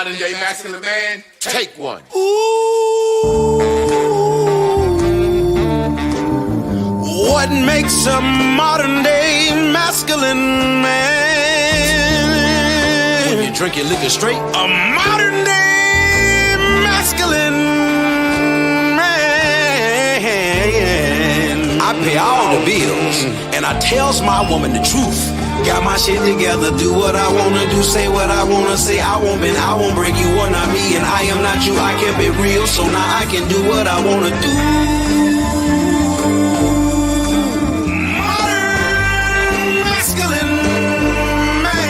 modern day masculine man, take one. Ooh, what makes a modern day masculine man? When you drink your liquor straight, a modern day masculine man. I pay all the bills, and I tells my woman the truth. Got my shit together, do what I wanna do, say what I wanna say. I won't break you, are not me, and I am not you. I kept it real, so now I can do what I wanna do. Modern masculine man.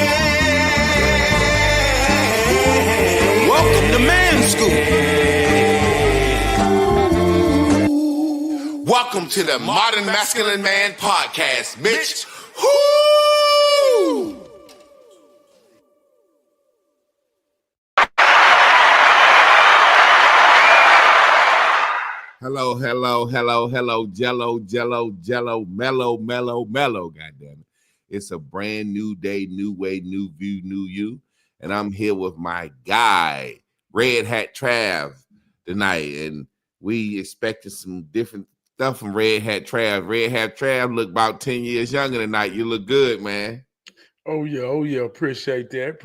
Welcome to Man School. Welcome to the Modern Masculine Man Podcast, Mitch. Woo! Hello, jello, mellow, goddamn it. It's a brand new day, new way, new view, new you. And I'm here with my guy, Red Hat Trab, tonight. And we expected some different stuff from Red Hat Trab. Red Hat Trab look about 10 years younger tonight. You look good, man. Oh yeah. Appreciate that,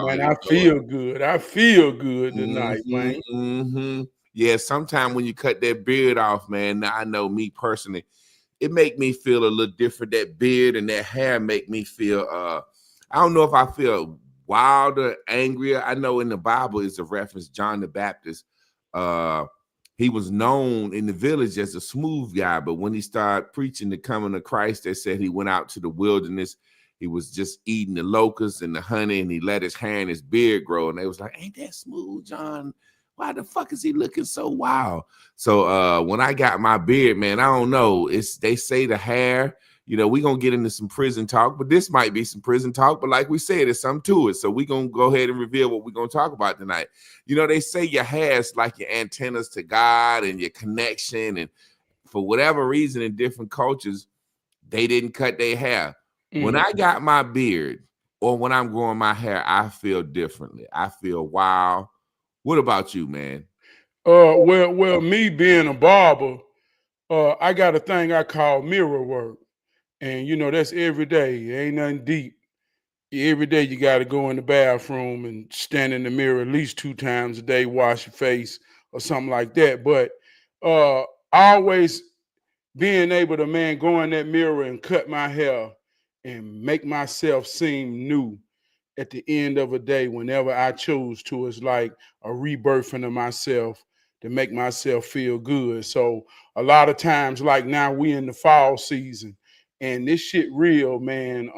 man. I feel good tonight, man. Mm-hmm. Yeah, sometimes when you cut that beard off, man, I know me personally, it make me feel a little different. That beard and that hair make me feel, I don't know if I feel wilder, angrier. I know in the Bible is a reference, John the Baptist. He was known in the village as a smooth guy, but when he started preaching the coming of Christ, they said he went out to the wilderness. He was just eating the locusts and the honey, and he let his hair and his beard grow. And they was like, ain't that smooth, John? Why the fuck is he looking so wild? So when I got my beard, man, I don't know. They say the hair, you know, we're going to get into some prison talk, but this might be some prison talk. But like we said, there's something to it. So we're going to go ahead and reveal what we're going to talk about tonight. You know, they say your hair is like your antennas to God and your connection. And for whatever reason, in different cultures, they didn't cut their hair. Mm-hmm. When I got my beard or when I'm growing my hair, I feel differently. I feel wild. What about you, man? Well, me being a barber, I got a thing I call mirror work. And, you know, that's every day. It ain't nothing deep. Every day you got to go in the bathroom and stand in the mirror at least 2 times a day, wash your face or something like that. But always being able to, man, go in that mirror and cut my hair and make myself seem new at the end of a day, whenever I choose to, it's like a rebirthing of myself to make myself feel good. So a lot of times, like now we in the fall season and this shit real, man.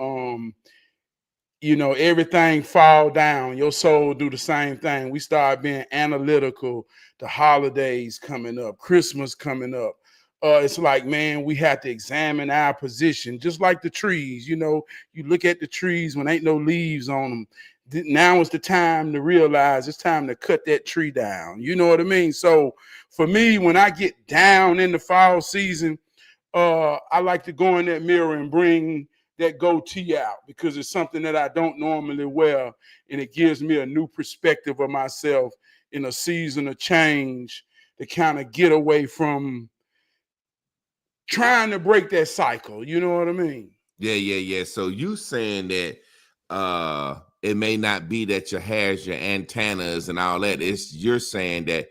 You know, everything fall down. Your soul do the same thing. We start being analytical. The holidays coming up, Christmas coming up. It's like, man, we have to examine our position, just like the trees. You know, you look at the trees when ain't no leaves on them. Now is the time to realize it's time to cut that tree down. You know what I mean? So for me, when I get down in the fall season, I like to go in that mirror and bring that goatee out because it's something that I don't normally wear. And it gives me a new perspective of myself in a season of change to kind of get away from trying to break that cycle. You know what I mean? Yeah. So you saying that it may not be that your hair's your antennas and all that. You're saying that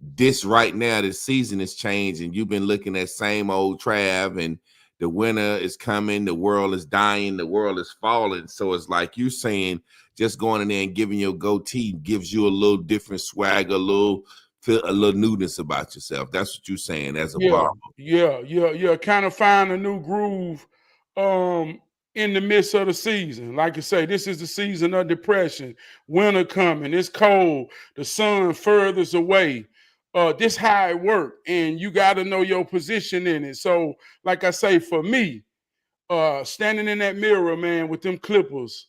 this right now, the season is changing. You've been looking at same old Trav and the winter is coming. The world is dying. The world is falling. So it's like you saying just going in there and giving your goatee gives you a little different swag, a little newness about yourself. That's what you're saying as a barber. Yeah. Kind of find a new groove in the midst of the season. Like I say, this is the season of depression. Winter coming. It's cold. The sun furthers away. This how it work, and you got to know your position in it. So, like I say, for me, standing in that mirror, man, with them clippers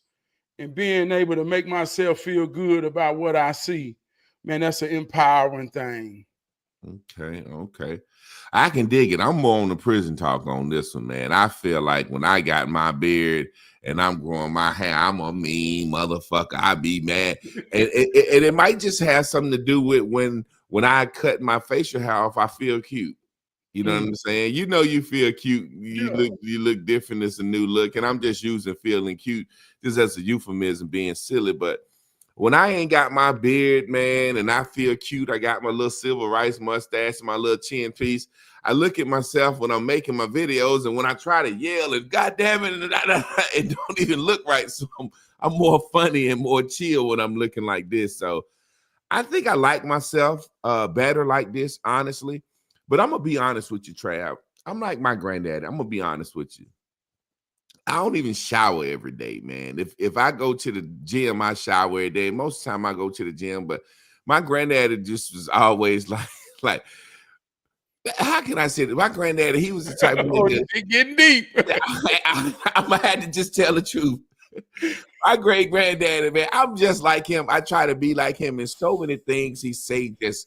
and being able to make myself feel good about what I see, man, that's an empowering thing. Okay. I can dig it. I'm more on the prison talk on this one, man. I feel like when I got my beard and I'm growing my hair, I'm a mean motherfucker. I be mad. And it might just have something to do with when I cut my facial hair off, I feel cute. You know what I'm saying? You know you feel cute. You look different. It's a new look. And I'm just using feeling cute just as a euphemism, being silly. But when I ain't got my beard, man, and I feel cute, I got my little civil rights mustache and my little chin piece. I look at myself when I'm making my videos, and when I try to yell and goddamn it, it don't even look right. So I'm more funny and more chill when I'm looking like this. So I think I like myself better like this, honestly. But I'm gonna be honest with you, Trab. I'm like my granddad. I'm gonna be honest with you. I don't even shower every day, man. If I go to the gym, I shower every day. Most of the time I go to the gym, but my granddad just was always like, how can I say that? My granddad, he was the type of nigga. Getting deep. I'm gonna have to just tell the truth. My great granddaddy, man, I'm just like him. I try to be like him in so many things he say that's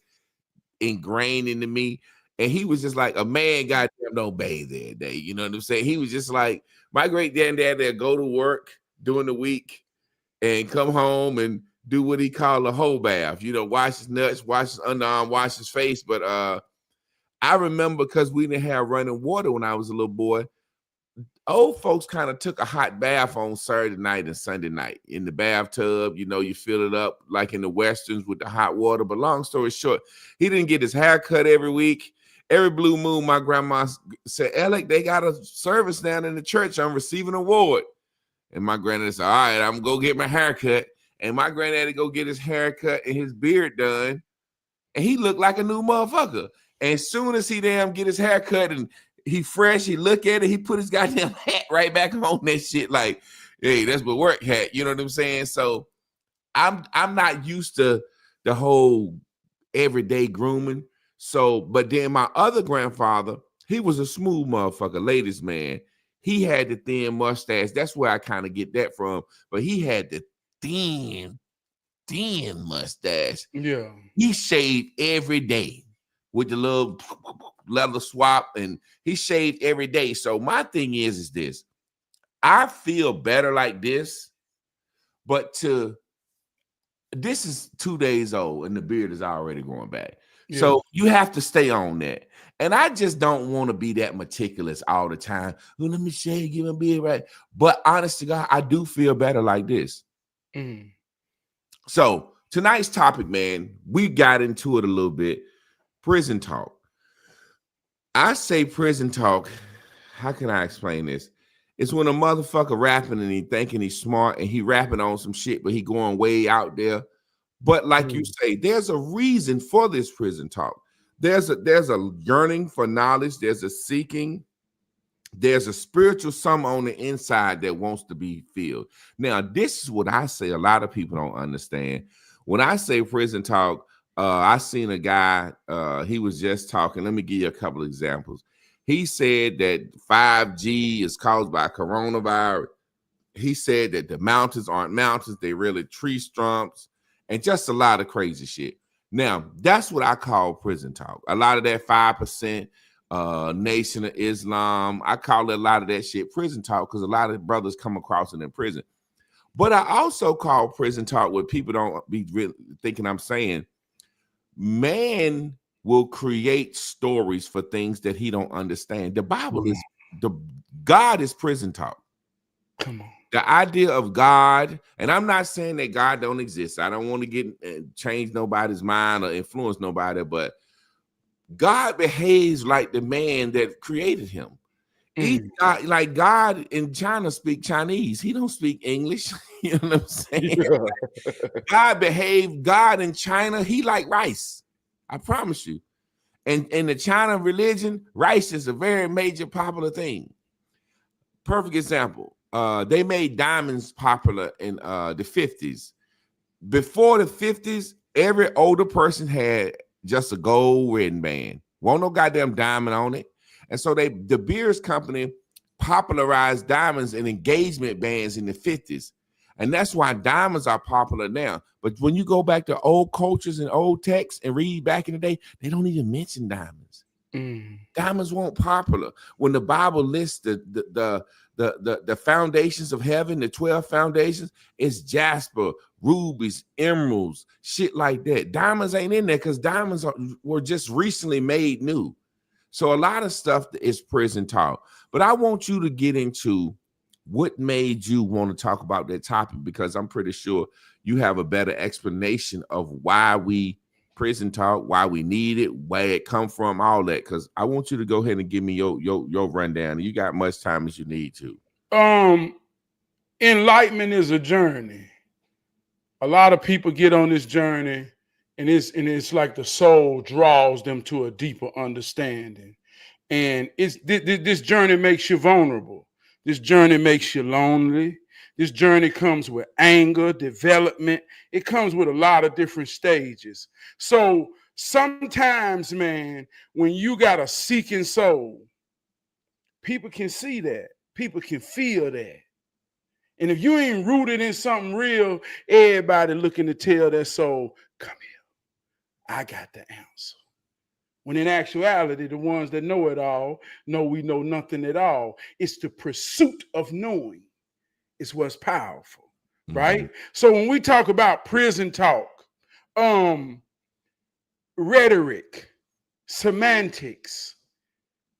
ingrained into me. And he was just like, a man goddamn don't bathe every day. You know what I'm saying? He was just like, my great granddad that go to work during the week and come home and do what he called a whole bath. You know, wash his nuts, wash his underarm, wash his face. But I remember because we didn't have running water when I was a little boy, old folks kind of took a hot bath on Saturday night and Sunday night in the bathtub. You know, you fill it up like in the Westerns with the hot water. But long story short, he didn't get his hair cut every week. Every blue moon, my grandma said, Alec, they got a service down in the church. I'm receiving an award. And my granddad said, all right, I'm going to go get my hair cut. And my granddaddy go get his hair cut and his beard done. And he looked like a new motherfucker. And as soon as he get his hair cut and he fresh, he look at it, he put his goddamn hat right back on that shit like, hey, that's my work hat. You know what I'm saying? So I'm not used to the whole everyday grooming. So, but then my other grandfather, he was a smooth motherfucker, ladies man. He had the thin mustache. That's where I kind of get that from. But he had the thin mustache. Yeah. He shaved every day with the little leather swap, and he shaved every day. So my thing is this. I feel better like this, but this is 2 days old and the beard is already growing back. Yeah. So you have to stay on that. And I just don't want to be that meticulous all the time. Oh, let me shave, give my beard right. But honest to God, I do feel better like this. So tonight's topic, man, we got into it a little bit. Prison talk. I say prison talk. How can I explain this? It's when a motherfucker rapping and he thinking he's smart and he rapping on some shit, but he going way out there. But like you say, there's a reason for this prison talk. There's a yearning for knowledge. There's a seeking. There's a spiritual something on the inside that wants to be filled. Now, this is what I say a lot of people don't understand. When I say prison talk, I seen a guy, he was just talking. Let me give you a couple of examples. He said that 5G is caused by coronavirus. He said that the mountains aren't mountains. They really tree stumps and just a lot of crazy shit. Now, that's what I call prison talk. A lot of that 5% Nation of Islam, I call it a lot of that shit prison talk because a lot of brothers come across it in prison. But I also call prison talk what people don't be really thinking I'm saying. Man will create stories for things that he don't understand. The Bible is God is prison talk. Come on. The idea of God, and I'm not saying that God don't exist. I don't want to get change nobody's mind or influence nobody, but God behaves like the man that created him. Like God in China speak Chinese. He don't speak English. You know what I'm saying? Yeah. God in China, he like rice. I promise you. And in the China religion, rice is a very major popular thing. Perfect example. They made diamonds popular in the 50s. Before the 50s, every older person had just a gold ring band. Won't no goddamn diamond on it. And so the Beers Company popularized diamonds and engagement bands in the 50s. And that's why diamonds are popular now. But when you go back to old cultures and old texts and read back in the day, they don't even mention diamonds. Diamonds weren't popular. When the Bible lists the foundations of heaven, the 12 foundations, it's jasper, rubies, emeralds, shit like that. Diamonds ain't in there because diamonds were just recently made new. So a lot of stuff is prison talk. But I want you to get into what made you want to talk about that topic, because I'm pretty sure you have a better explanation of why we prison talk, why we need it, where it come from, all that. Because I want you to go ahead and give me your rundown. You got much time as you need to. Enlightenment is a journey. A lot of people get on this journey, and it's like the soul draws them to a deeper understanding. And this journey makes you vulnerable. This journey makes you lonely. This journey comes with anger, development. It comes with a lot of different stages. So sometimes, man, when you got a seeking soul, people can see that. People can feel that. And if you ain't rooted in something real, everybody looking to tell their soul, come here, I got the answer. When in actuality, the ones that know it all know we know nothing at all. It's the pursuit of knowing is what's powerful, right? So when we talk about prison talk, rhetoric, semantics,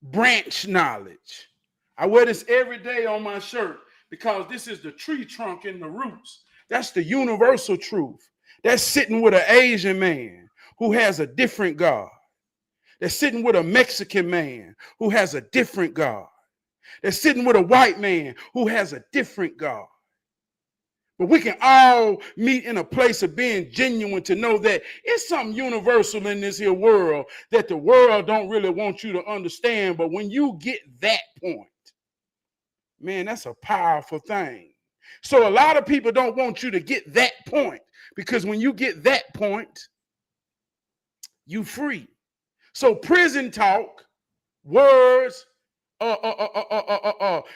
branch knowledge. I wear this every day on my shirt because this is the tree trunk and the roots. That's the universal truth. That's sitting with an Asian man who has a different God. They're sitting with a Mexican man who has a different God. They're sitting with a white man who has a different God. But we can all meet in a place of being genuine to know that it's something universal in this here world that the world don't really want you to understand. But when you get that point, man, that's a powerful thing. So a lot of people don't want you to get that point, because when you get that point, you free. So prison talk, words,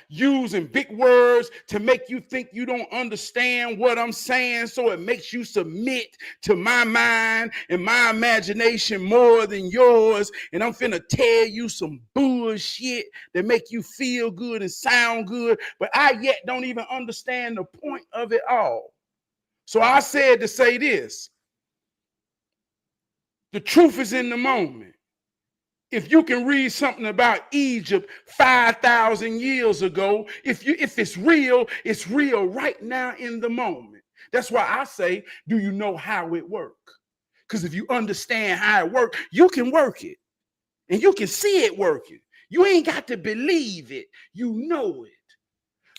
using big words to make you think you don't understand what I'm saying, so it makes you submit to my mind and my imagination more than yours, and I'm finna tell you some bullshit that make you feel good and sound good, but I yet don't even understand the point of it all. So I said to say this: the truth is in the moment. If you can read something about Egypt 5,000 years ago, if it's real right now in the moment. That's why I say, do you know how it works? Because if you understand how it works, you can work it. And you can see it working. You ain't got to believe it. You know it.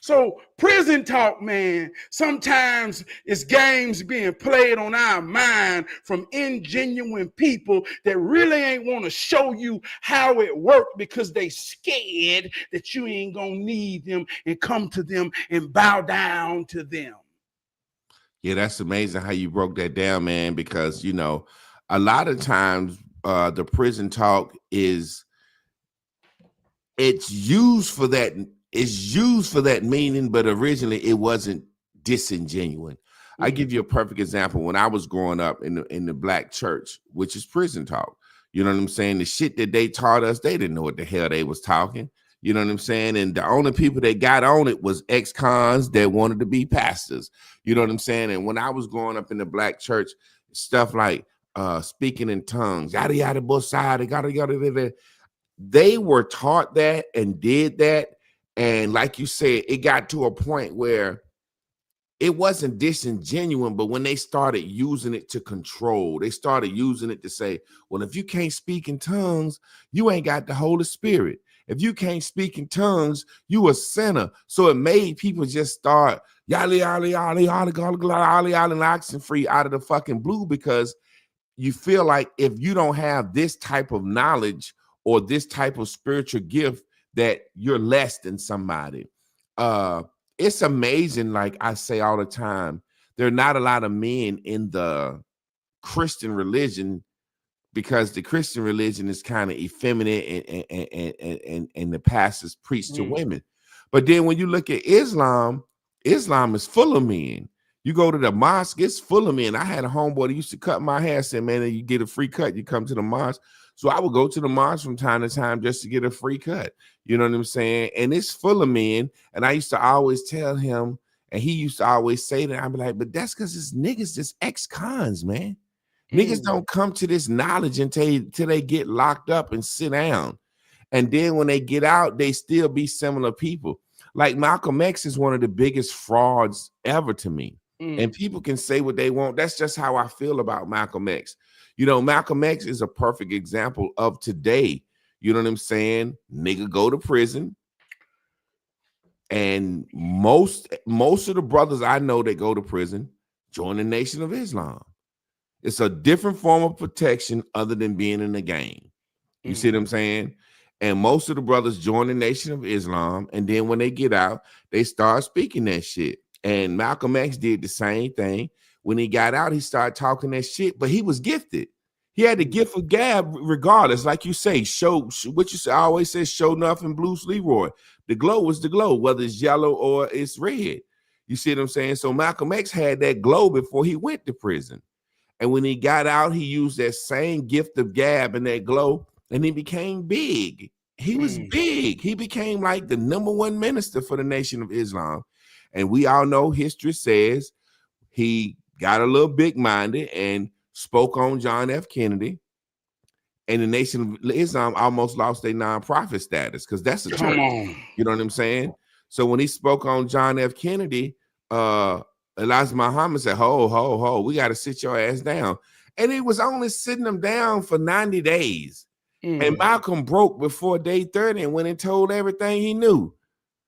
So prison talk, man, sometimes it's games being played on our mind from ingenuine people that really ain't want to show you how it worked because they scared that you ain't gonna need them and come to them and bow down to them. Yeah, that's amazing how you broke that down, man, because, you know, a lot of times the prison talk it's used for that. It's used for that meaning, but originally it wasn't disingenuine. I give you a perfect example. When I was growing up in the black church, which is prison talk, you know what I'm saying? The shit that they taught us, they didn't know what the hell they was talking. You know what I'm saying? And the only people that got on it was ex-cons that wanted to be pastors. You know what I'm saying? And when I was growing up in the black church, stuff like speaking in tongues, yada yada, both sides, yada yada. They were taught that and did that. And like you said, it got to a point where it wasn't disingenuine, but when they started using it to control, they started using it to say, well, if you can't speak in tongues, you ain't got the Holy Spirit. If you can't speak in tongues, you a sinner. So it made people just start yali, yali, yali, yali, yali, yali, yali, and oxen free out of the fucking blue, because you feel like if you don't have this type of knowledge or this type of spiritual gift, that you're less than somebody. It's amazing, like I say all the time, there are not a lot of men in the Christian religion, because the Christian religion is kind of effeminate and the pastors preach to women. But then when you look at Islam, Islam is full of men. You go to the mosque, it's full of men. I had a homeboy that used to cut my hair, said, man, you get a free cut, you come to the mosque. So I would go to the march from time to time just to get a free cut. You know what I'm saying? And it's full of men. And I used to always tell him, and he used to always say that, I'd be like, but that's because it's niggas that's ex-cons, man. Niggas don't come to this knowledge until they get locked up and sit down. And then when they get out, they still be similar people. Like Malcolm X is one of the biggest frauds ever to me. And people can say what they want. That's just how I feel about Malcolm X. You know, Malcolm X is a perfect example of today. You know what I'm saying? Nigga go to prison. And most of the brothers I know that go to prison join the Nation of Islam. It's a different form of protection other than being in the gang. You see what I'm saying? And most of the brothers join the Nation of Islam. And then when they get out, they start speaking that shit. And Malcolm X did the same thing. When he got out, he started talking that shit, but he was gifted. He had the gift of gab regardless. Like you say, show what you say. I always say, show nothing, Bruce Leroy. The glow is the glow, whether it's yellow or it's red. You see what I'm saying? So Malcolm X had that glow before he went to prison. And when he got out, he used that same gift of gab and that glow, and he became big. He was big. He became like the #1 minister for the Nation of Islam. And we all know history says he got a little big-minded and spoke on John F. Kennedy. And the Nation of Islam almost lost their nonprofit status because that's a church. You know what I'm saying? So when he spoke on John F. Kennedy, Elijah Muhammad said, ho, we got to sit your ass down. And he was only sitting them down for 90 days. And Malcolm broke before day 30 and went and told everything he knew.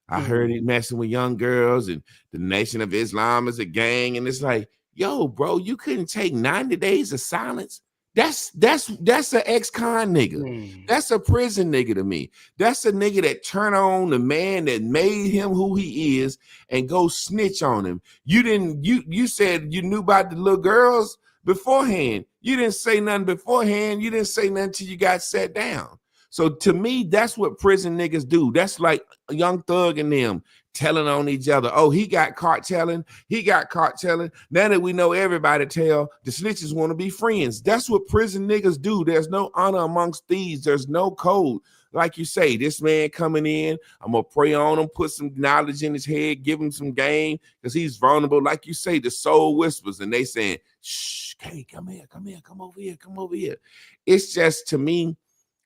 I heard he messing with young girls and the Nation of Islam is a gang. And it's like, yo, bro, you couldn't take 90 days of silence. That's an ex-con nigga. That's a prison nigga to me. That's a nigga that turn on the man that made him who he is and go snitch on him. You said you knew about the little girls beforehand. You didn't say nothing beforehand. You didn't say nothing till you got sat down. So to me, that's what prison niggas do. That's like Young Thug and them telling on each other. Oh, he got caught telling. He got caught telling. Now that we know everybody tell, the snitches want to be friends. That's what prison niggas do. There's no honor amongst thieves. There's no code. Like you say, this man coming in, I'm going to pray on him, put some knowledge in his head, give him some game because he's vulnerable. Like you say, the soul whispers and they saying, shh, hey, come here, come over here. It's just, to me,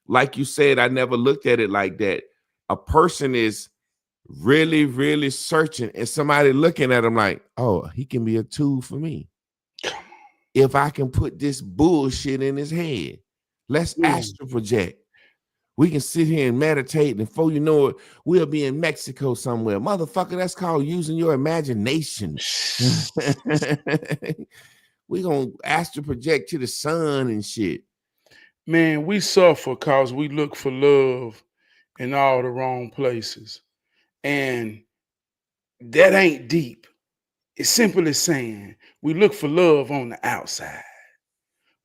like you said, I never looked at it like that. A person is really, really searching and somebody looking at him like, oh, he can be a tool for me. If I can put this bullshit in his head, let's astral project. We can sit here and meditate, and before you know it, we'll be in Mexico somewhere. Motherfucker, that's called using your imagination. We're going to astral project to the sun and shit. Man, we suffer because we look for love in all the wrong places. And that ain't deep. It's simply saying we look for love on the outside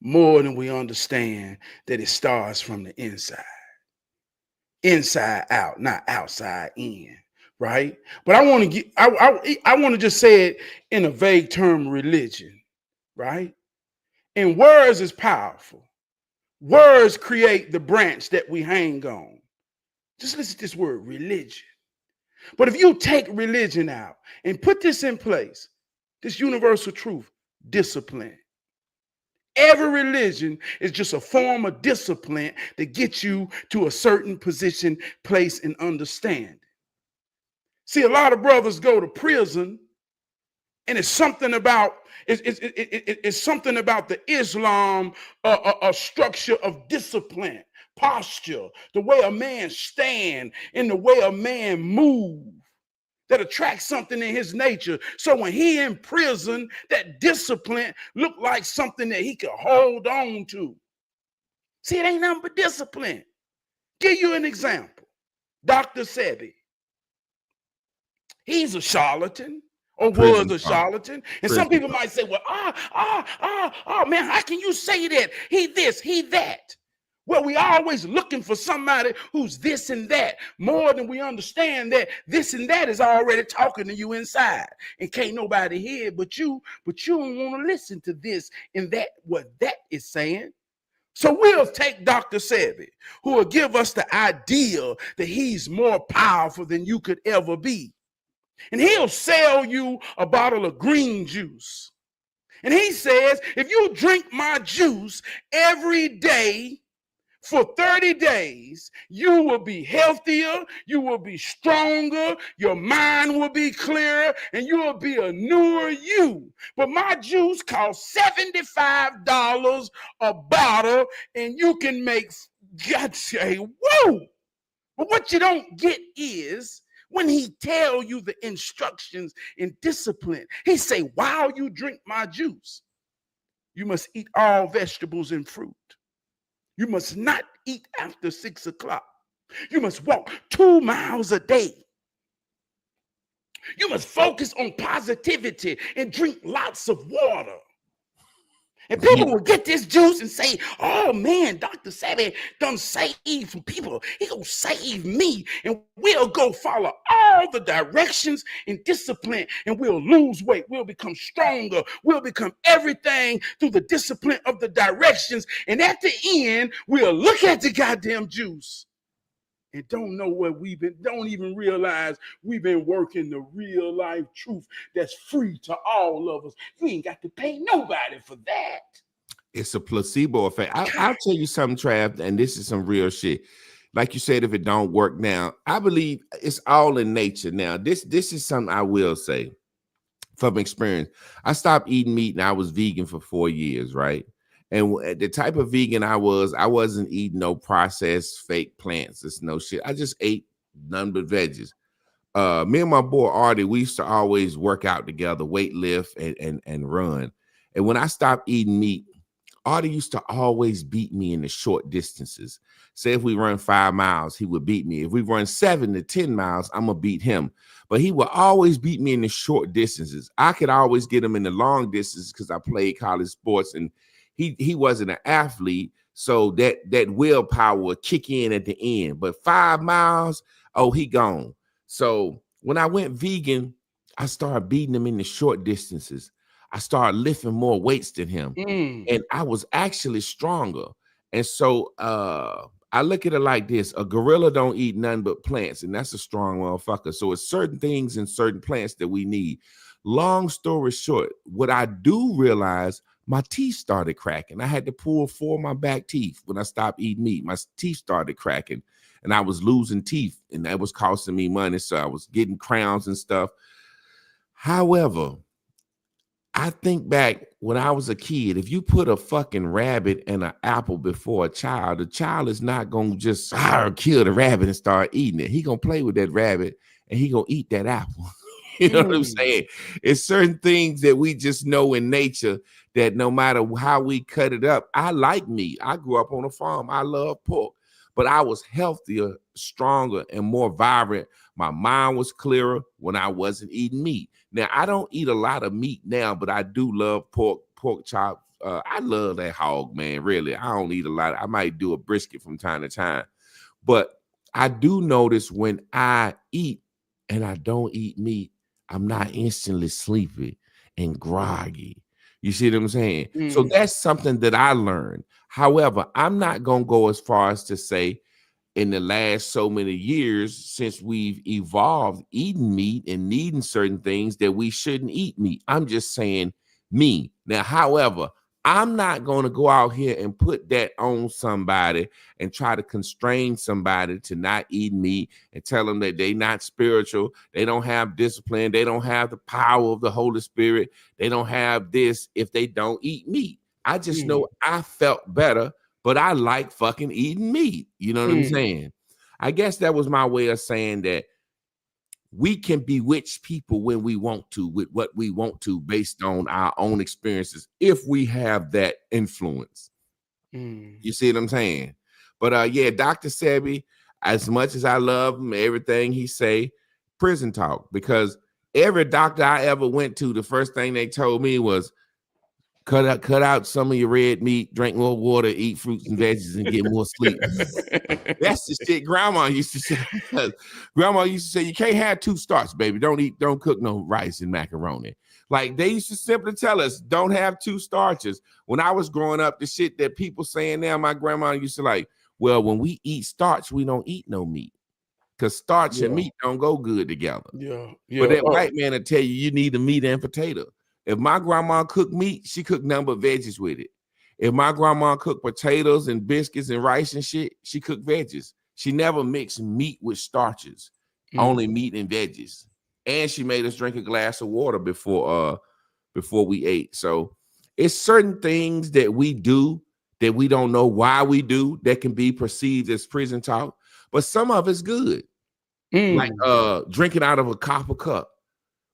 more than we understand that it starts from the inside. Inside out, not outside in, right? But I want to get, I want to just say it in a vague term, religion, right? And words is powerful. Words create the branch that we hang on. Just listen to this word, religion. But if you take religion out and put this in place, this universal truth, discipline. Every religion is just a form of discipline to get you to a certain position, place, and understanding. See, a lot of brothers go to prison, and it's something about it's something about the Islam a structure of discipline, posture, the way a man stand, and the way a man move that attracts something in his nature. So when he in prison, that discipline look like something that he could hold on to. See, it ain't nothing but discipline. Give you an example. Dr. Sebi. He's a charlatan or was a charlatan. And some people might say, well, man, how can you say that? He this, he that. Well, we always looking for somebody who's this and that more than we understand that this and that is already talking to you inside and can't nobody hear but you don't want to listen to this and that, what that is saying. So we'll take Dr. Sebi, who will give us the idea that he's more powerful than you could ever be. And he'll sell you a bottle of green juice. And he says, if you drink my juice every day for 30 days, you will be healthier, you will be stronger, your mind will be clearer, and you will be a newer you. But my juice costs $75 a bottle, and you can make, God say, whoa! But what you don't get is when he tell you the instructions and discipline, he say, while you drink my juice, you must eat all vegetables and fruit. You must not eat after 6 o'clock. You must walk 2 miles a day. You must focus on positivity and drink lots of water. And people will get this juice and say, oh man, Dr. Sebi done save from people. He gonna save me. And we'll go follow all the directions and discipline, and we'll lose weight. We'll become stronger. We'll become everything through the discipline of the directions. And at the end, we'll look at the goddamn juice and don't know what don't even realize we've been working the real life truth that's free to all of us. You ain't got to pay nobody for that. It's a placebo effect. I'll tell you something, Trab, and this is some real shit. Like you said, if it don't work now, I believe it's all in nature. Now, this is something I will say from experience. I stopped eating meat and I was vegan for 4 years, right? And the type of vegan I wasn't eating no processed fake plants. It's no shit. I just ate none but veggies. Me and my boy Artie, we used to always work out together, weight lift and run. And when I stopped eating meat, Artie used to always beat me in the short distances. Say if we run 5 miles, he would beat me. If we run 7 to 10 miles, I'm gonna beat him. But he would always beat me in the short distances. I could always get him in the long distances because I played college sports and he wasn't an athlete, so that willpower would kick in at the end. But 5 miles, oh, he gone. So when I went vegan, I started beating him in the short distances. I started lifting more weights than him, and I was actually stronger. And so I look at it like this: a gorilla don't eat nothing but plants, and that's a strong motherfucker. So it's certain things and certain plants that we need. Long story short, what I do realize, my teeth started cracking. I had to pull 4 of my back teeth when I stopped eating meat. My teeth started cracking and I was losing teeth and that was costing me money. So I was getting crowns and stuff. However, I think back when I was a kid, if you put a fucking rabbit and an apple before a child, the child is not going to just kill the rabbit and start eating it. He going to play with that rabbit and he going to eat that apple. You know what I'm saying? It's certain things that we just know in nature that no matter how we cut it up, I like meat. I grew up on a farm. I love pork, but I was healthier, stronger, and more vibrant. My mind was clearer when I wasn't eating meat. Now, I don't eat a lot of meat now, but I do love pork chops. I love that hog, man, really. I don't eat a lot. I might do a brisket from time to time. But I do notice when I eat and I don't eat meat, I'm not instantly sleepy and groggy. You see what I'm saying? So that's something that I learned. However, I'm not going to go as far as to say in the last so many years since we've evolved eating meat and needing certain things that we shouldn't eat meat. I'm just saying me. Now, however, I'm not going to go out here and put that on somebody and try to constrain somebody to not eat meat and tell them that they're not spiritual. They don't have discipline. They don't have the power of the Holy Spirit. They don't have this if they don't eat meat. I just know I felt better, but I like fucking eating meat. You know what I'm saying? I guess that was my way of saying that we can bewitch people when we want to, with what we want to, based on our own experiences, if we have that influence. You see what I'm saying? But yeah, Dr. Sebi, as much as I love him, everything he say, prison talk, because every doctor I ever went to, the first thing they told me was, cut out some of your red meat, drink more water, eat fruits and veggies, and get more sleep. That's the shit grandma used to say. Grandma used to say, you can't have two starts, baby. Don't cook no rice and macaroni. Like they used to simply tell us, don't have two starches. When I was growing up, the shit that people saying now, my grandma used to like, well, when we eat starch, we don't eat no meat. Because starch and meat don't go good together. Yeah. But that white man will tell you need a meat and potato. If my grandma cooked meat, she cooked nothing but veggies with it. If my grandma cooked potatoes and biscuits and rice and shit, she cooked veggies. She never mixed meat with starches, only meat and veggies. And she made us drink a glass of water before we ate. So it's certain things that we do that we don't know why we do that can be perceived as prison talk, but some of it's good. Like drinking out of a copper cup.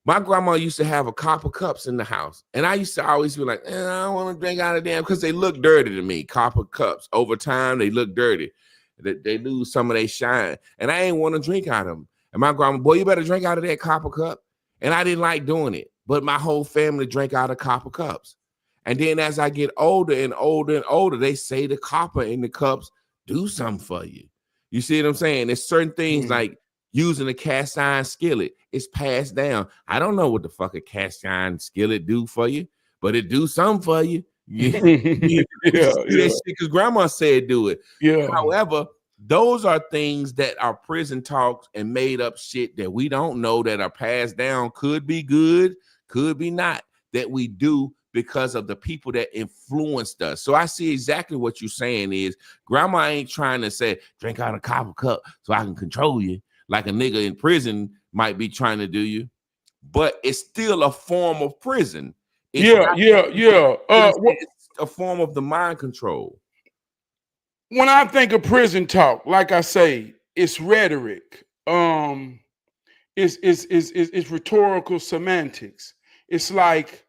My grandma used to have a copper cups in the house. And I used to always be like, I don't want to drink out of them because they look dirty to me. Copper cups. Over time, they look dirty. They lose some of their shine. And I ain't want to drink out of them. And my grandma, boy, you better drink out of that copper cup. And I didn't like doing it. But my whole family drank out of copper cups. And then as I get older and older and older, they say the copper in the cups do something for you. You see what I'm saying? There's certain things like using a cast iron skillet. It's passed down. I don't know what the fuck a cast iron skillet do for you, but it do something for you. Because grandma said do it. Yeah. However, those are things that are prison talks and made up shit that we don't know that are passed down. Could be good, could be not, that we do because of the people that influenced us. So I see exactly what you're saying is grandma ain't trying to say, drink out a copper cup so I can control you, like a nigga in prison might be trying to do you. But it's still a form of prison. It's a form of the mind control. When I think of prison talk, like I say, it's rhetoric. It's rhetorical semantics. It's like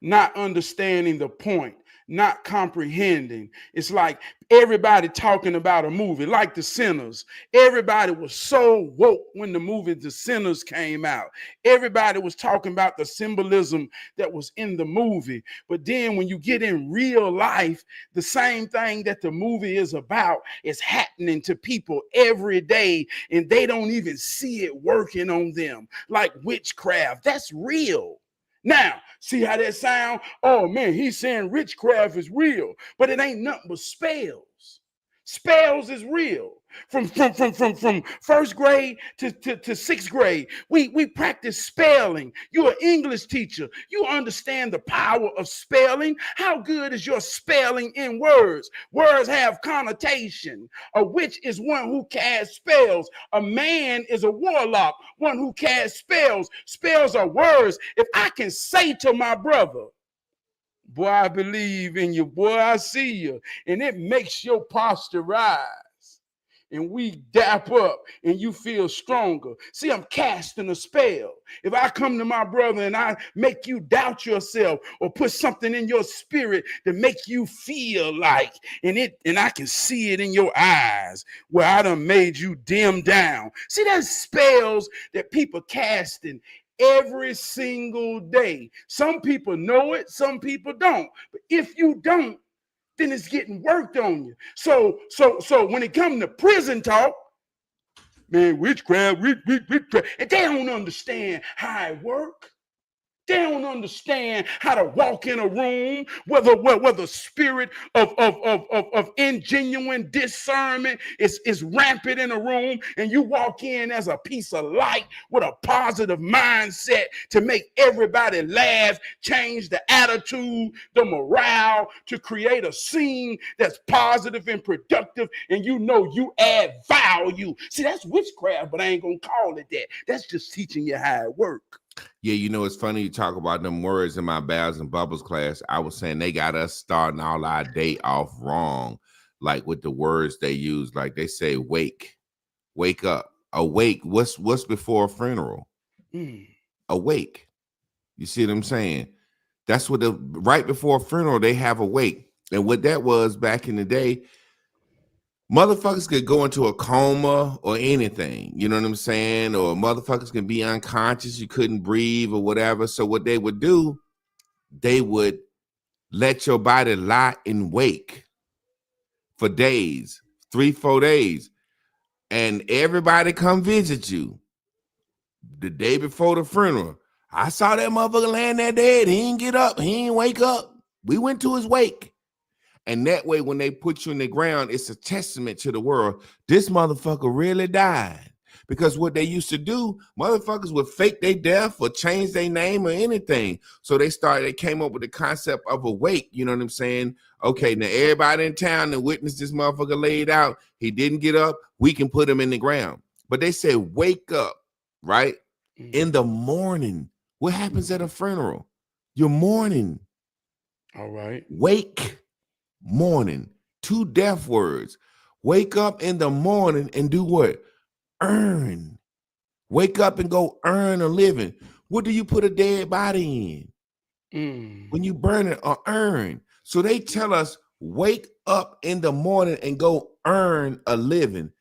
not understanding the point, not comprehending. It's like everybody talking about a movie, like The Sinners. Everybody was so woke when the movie The Sinners came out. Everybody was talking about the symbolism that was in the movie. But then when you get in real life, the same thing that the movie is about is happening to people every day, and they don't even see it working on them, like witchcraft. That's real. Now, see how that sound? Oh man, he's saying witchcraft is real, but it ain't nothing but spells. Spells is real. From first grade to sixth grade, we practice spelling. You're an English teacher. You understand the power of spelling. How good is your spelling in words? Words have connotation. A witch is one who casts spells. A man is a warlock, one who casts spells. Spells are words. If I can say to my brother, boy, I believe in you, boy, I see you, and it makes your posture rise, and we dap up and you feel stronger. See, I'm casting a spell. If I come to my brother and I make you doubt yourself or put something in your spirit to make you feel like, and I can see it in your eyes where I done made you dim down. See, that's spells that people casting every single day. Some people know it, some people don't. But if you don't, then it's getting worked on you. So when it comes to prison talk, man, witchcraft, and they don't understand how it works. They don't understand how to walk in a room, whether spirit of ingenuine discernment is rampant in a room, and you walk in as a piece of light with a positive mindset to make everybody laugh, change the attitude, the morale, to create a scene that's positive and productive, and you know you add value. See, that's witchcraft, but I ain't gonna call it that. That's just teaching you how it works. Yeah, you know, it's funny you talk about them words in my Bells and Bubbles class. I was saying they got us starting all our day off wrong, like with the words they use. Like they say, wake up, awake. What's before a funeral? Awake. You see what I'm saying? That's what right before a funeral, they have awake. And what that was back in the day, motherfuckers could go into a coma or anything, you know what I'm saying? Or motherfuckers can be unconscious, you couldn't breathe or whatever. So what they would do, they would let your body lie and wake for days, 3-4 days, and everybody come visit you the day before the funeral. I saw that motherfucker laying there dead. He didn't get up. He didn't wake up. We went to his wake. And that way, when they put you in the ground, it's a testament to the world. This motherfucker really died. Because what they used to do, motherfuckers would fake their death or change their name or anything. So they came up with the concept of a wake. You know what I'm saying? Okay, now everybody in town that witnessed this motherfucker laid out, he didn't get up, we can put him in the ground. But they said, wake up, right? In the morning. What happens at a funeral? You're mourning. All right. Wake, morning. 2 death words. Wake up in the morning and do what? Earn. Wake up and go earn a living. What do you put a dead body in? When you burn it or earn. So they tell us, wake up in the morning and go earn a living.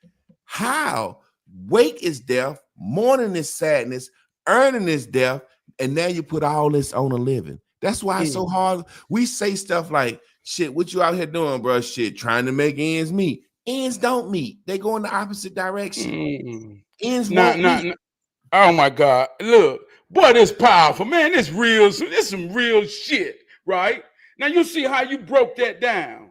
How? Wake is death, morning is sadness, earning is death, and now you put all this on a living. That's why it's so hard. We say stuff like, shit, what you out here doing, bro? Shit, trying to make ends meet. Ends don't meet. They go in the opposite direction. Ends won't meet. Oh my God. Look, boy, this powerful, man. This real, this some real shit, right? Now you see how you broke that down.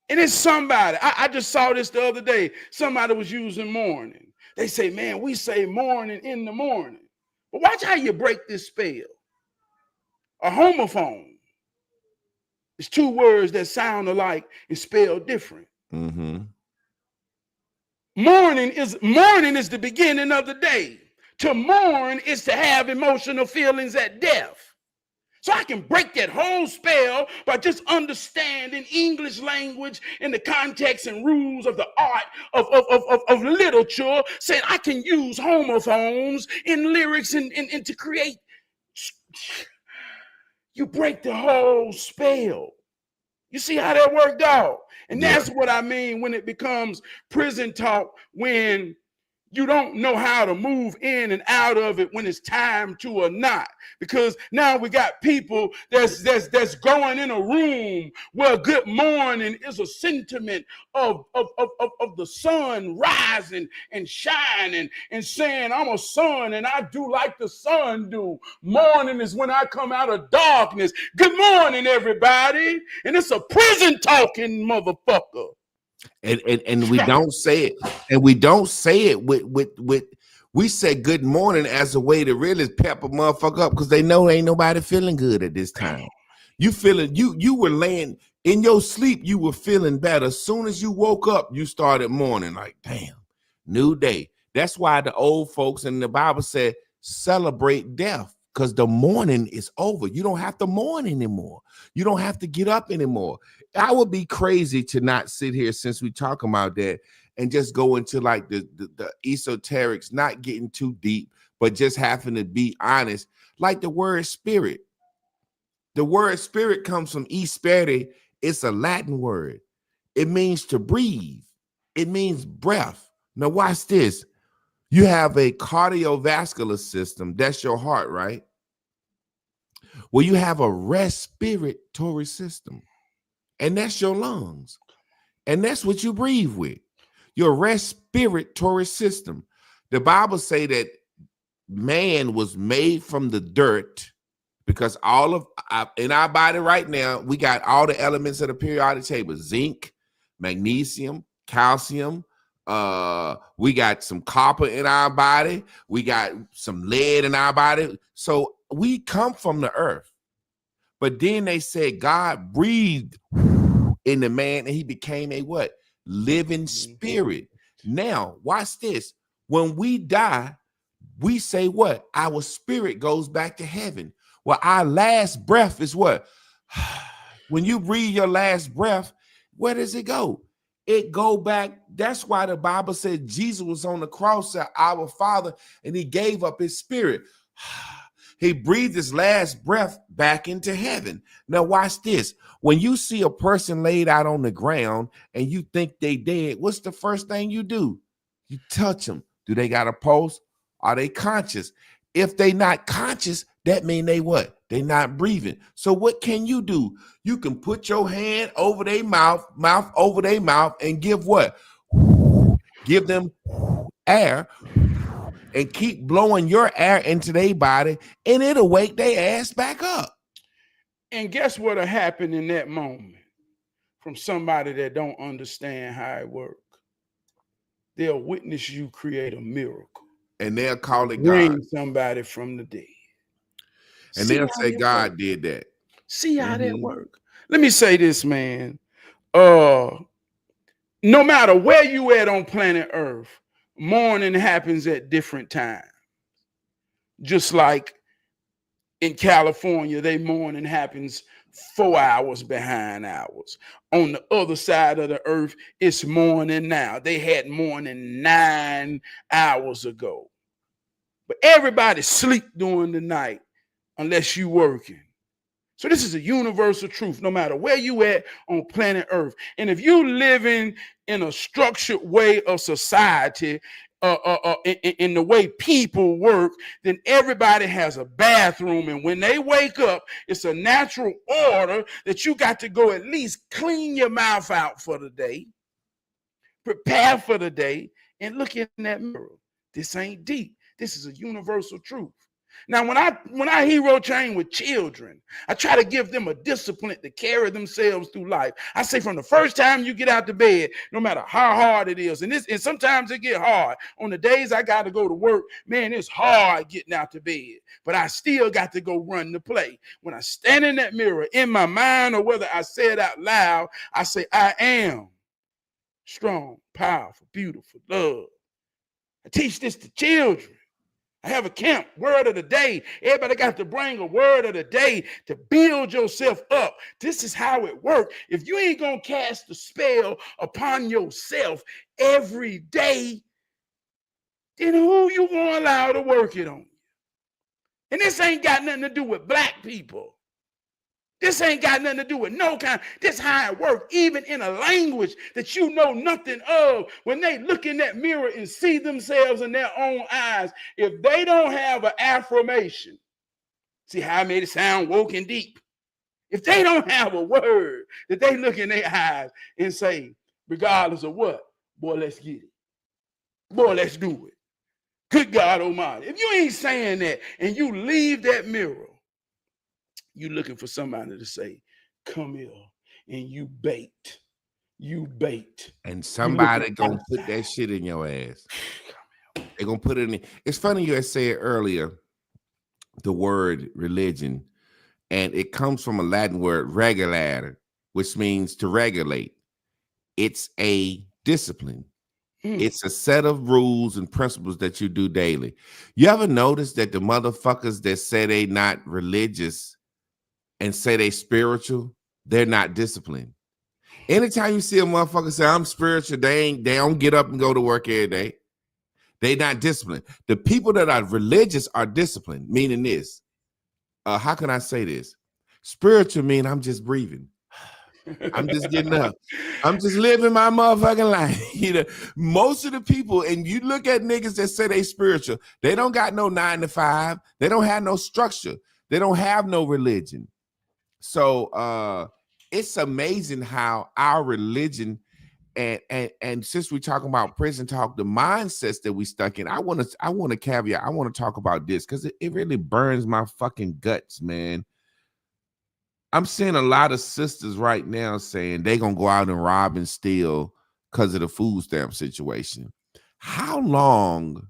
And it's somebody, I just saw this the other day. Somebody was using morning. They say, man, we say morning in the morning. But watch how you break this spell. A homophone. It's 2 words that sound alike and spell different. Morning is the beginning of the day. To mourn is to have emotional feelings at death. So I can break that whole spell by just understanding English language in the context and rules of the art of literature, saying I can use homophones in lyrics and to create. You break the whole spell. You see how that worked out? And that's what I mean when it becomes prison talk, when you don't know how to move in and out of it when it's time to or not. Because now we got people that's going in a room where good morning is a sentiment of the sun rising and shining and saying, I'm a son and I do like the sun do. Morning is when I come out of darkness. Good morning, everybody. And it's a prison talking motherfucker. And we don't say it, and we don't say it with we say good morning as a way to really pep a motherfucker up, because they know ain't nobody feeling good at this time. You feeling you were laying in your sleep, you were feeling better. As soon as you woke up, you started mourning, like, damn, new day. That's why the old folks in the Bible said celebrate death, because the mourning is over. You don't have to mourn anymore. You don't have to get up anymore. I would be crazy to not sit here, since we talk about that, and just go into like the esoterics, not getting too deep, but just having to be honest. Like the word spirit. The word spirit comes from espere. It's a Latin word. It means to breathe. It means breath. Now watch this. You have a cardiovascular system. That's your heart, right? Well, you have a respiratory system, and that's your lungs. And that's what you breathe with, your respiratory system. The Bible say that man was made from the dirt, because all of in our body right now, we got all the elements of the periodic table: zinc, magnesium, calcium. We got some copper in our body. We got some lead in our body. So we come from the earth. But then they said God breathed in the man, and he became a what? Living spirit. Now, watch this. When we die, we say what? Our spirit goes back to heaven. Well, our last breath is what? When you breathe your last breath, where does it go? It go back. That's why the Bible said Jesus was on the cross, said, our Father, and he gave up his spirit. He breathed his last breath back into heaven. Now watch this. When you see a person laid out on the ground and you think they dead, what's the first thing you do? You touch them. Do they got a pulse? Are they conscious? If they not conscious, that mean they what? They not breathing. So what can you do? You can put your hand over their mouth, mouth over their mouth, and give what? Give them air and keep blowing your air into their body, and it'll wake their ass back up. And guess what'll happen in that moment from somebody that don't understand how it works? They'll witness you create a miracle. And they'll call it God. Bring somebody from the dead. And they'll say God did that. See how that works. Let me say this, man. No matter where you at on planet Earth, mourning happens at different times. Just like in California, they mourning happens 4 hours behind ours. On the other side of the earth, it's morning now. They had morning 9 hours ago. But everybody sleep during the night unless you working. So this is a universal truth, no matter where you at on planet Earth. And if you living in a structured way of society, in the way people work, then everybody has a bathroom. And when they wake up, it's a natural order that you got to go at least clean your mouth out for the day, prepare for the day, and look in that mirror. This ain't deep. This is a universal truth. Now, when I hero train with children, I try to give them a discipline to carry themselves through life. I say from the first time you get out the bed, no matter how hard it is, and sometimes it get hard. On the days I got to go to work, man, it's hard getting out the bed, but I still got to go run the play. When I stand in that mirror, in my mind or whether I say it out loud, I say, I am strong, powerful, beautiful, love. I teach this to children. I have a camp, word of the day. Everybody got to bring a word of the day to build yourself up. This is how it works. If you ain't going to cast a spell upon yourself every day, then who you going to allow to work it on you? And this ain't got nothing to do with black people. This ain't got nothing to do with no kind. This how it works, even in a language that you know nothing of. When they look in that mirror and see themselves in their own eyes, if they don't have an affirmation, see how I made it sound woke and deep. If they don't have a word that they look in their eyes and say, regardless of what, boy, let's get it. Boy, let's do it. Good God Almighty. If you ain't saying that and you leave that mirror, you looking for somebody to say, come here, and you bait. You bait. And somebody gonna put that shit in your ass. They're gonna put it in. It's funny you had said earlier the word religion, and it comes from a Latin word regulator, which means to regulate. It's a discipline. It's a set of rules and principles that you do daily. You ever notice that the motherfuckers that say they not religious and say they spiritual, they're not disciplined. Anytime you see a motherfucker say I'm spiritual, they don't get up and go to work every day. They not disciplined. The people that are religious are disciplined, meaning this. How can I say this? Spiritual mean I'm just breathing. I'm just getting up. I'm just living my motherfucking life. You know, most of the people, and you look at niggas that say they spiritual, they don't got no 9 to 5. They don't have no structure. They don't have no religion. So it's amazing how our religion and since we're talking about prison talk, the mindsets that we stuck in, I want to caveat. I want to talk about this because it really burns my fucking guts, man. I'm seeing a lot of sisters right now saying they gonna go out and rob and steal because of the food stamp situation. How long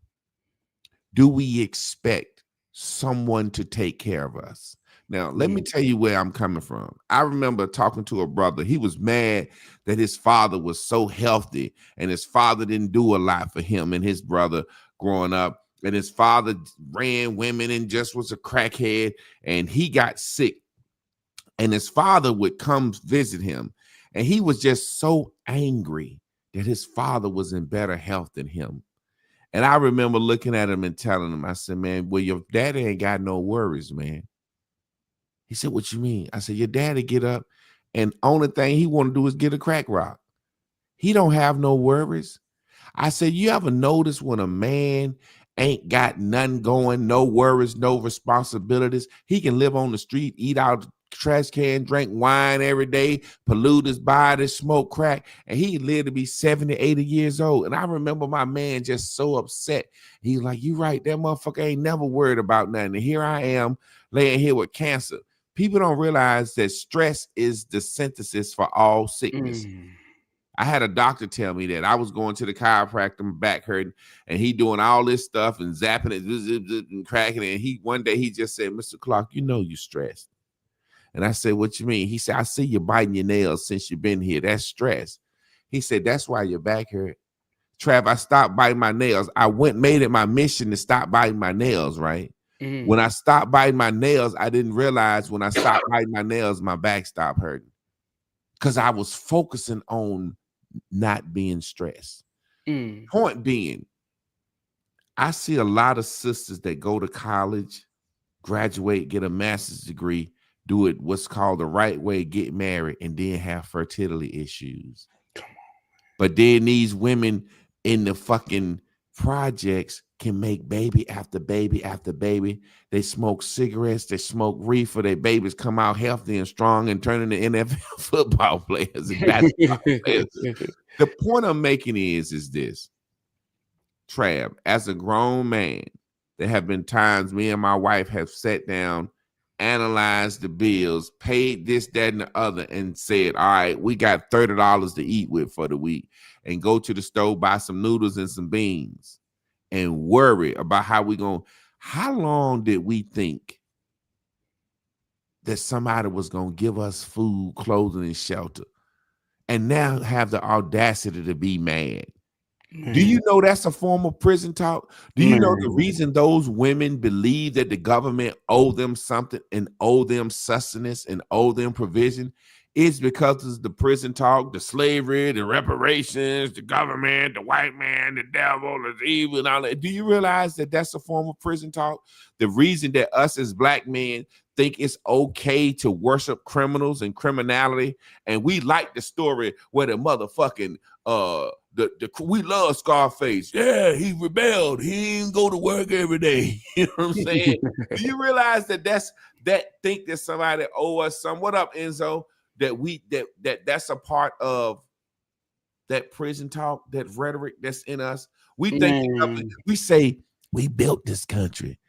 do we expect someone to take care of us? Now, let me tell you where I'm coming from. I remember talking to a brother. He was mad that his father was so healthy and his father didn't do a lot for him and his brother growing up. And his father ran women and just was a crackhead, and he got sick. And his father would come visit him, and he was just so angry that his father was in better health than him. And I remember looking at him and telling him, I said, man, well, your daddy ain't got no worries, man. He said, what you mean? I said, your daddy get up, and only thing he want to do is get a crack rock. He don't have no worries. I said, you ever notice when a man ain't got none going, no worries, no responsibilities. He can live on the street, eat out the trash can, drink wine every day, pollute his body, smoke crack, and he lived to be 70, 80 years old. And I remember my man just so upset. He's like, you right, that motherfucker ain't never worried about nothing. And here I am laying here with cancer. People don't realize that stress is the synthesis for all sickness. I had a doctor tell me that. I was going to the chiropractor, my back hurting, and he doing all this stuff and zapping it and cracking it. And one day he just said, Mr. Clark, you know you stressed. And I said, what you mean? He said, I see you biting your nails since you've been here. That's stress. He said, that's why your back hurt. Trav, I stopped biting my nails. I made it my mission to stop biting my nails, right? When I stopped biting my nails, I didn't realize when I stopped biting my nails, my back stopped hurting. Because I was focusing on not being stressed. Point being, I see a lot of sisters that go to college, graduate, get a master's degree, do it what's called the right way, get married, and then have fertility issues. Come on. But then these women in the fucking projects can make baby after baby after baby. They smoke cigarettes, they smoke reefer, their babies come out healthy and strong and turn into NFL football players and basketball players. The point I'm making is this. Trab, as a grown man, there have been times me and my wife have sat down, analyzed the bills, paid this, that, and the other, and said, all right, we got $30 to eat with for the week, and go to the store, buy some noodles and some beans, and worry about how long did we think that somebody was going to give us food, clothing, and shelter, and now have the audacity to be mad? Do you know that's a form of prison talk? Do you know the reason those women believe that the government owe them something and owe them sustenance and owe them provision? It's because of the prison talk, the slavery, the reparations, the government, the white man, the devil, the evil, and all that. Do you realize that that's a form of prison talk? The reason that us as black men think it's okay to worship criminals and criminality, and we like the story where the motherfucking we love Scarface. Yeah, he rebelled. He didn't go to work every day. You know what I'm saying? Do you realize that think that somebody owe us some? What up, Enzo? That's a part of that prison talk, that rhetoric that's in us. We think we say we built this country.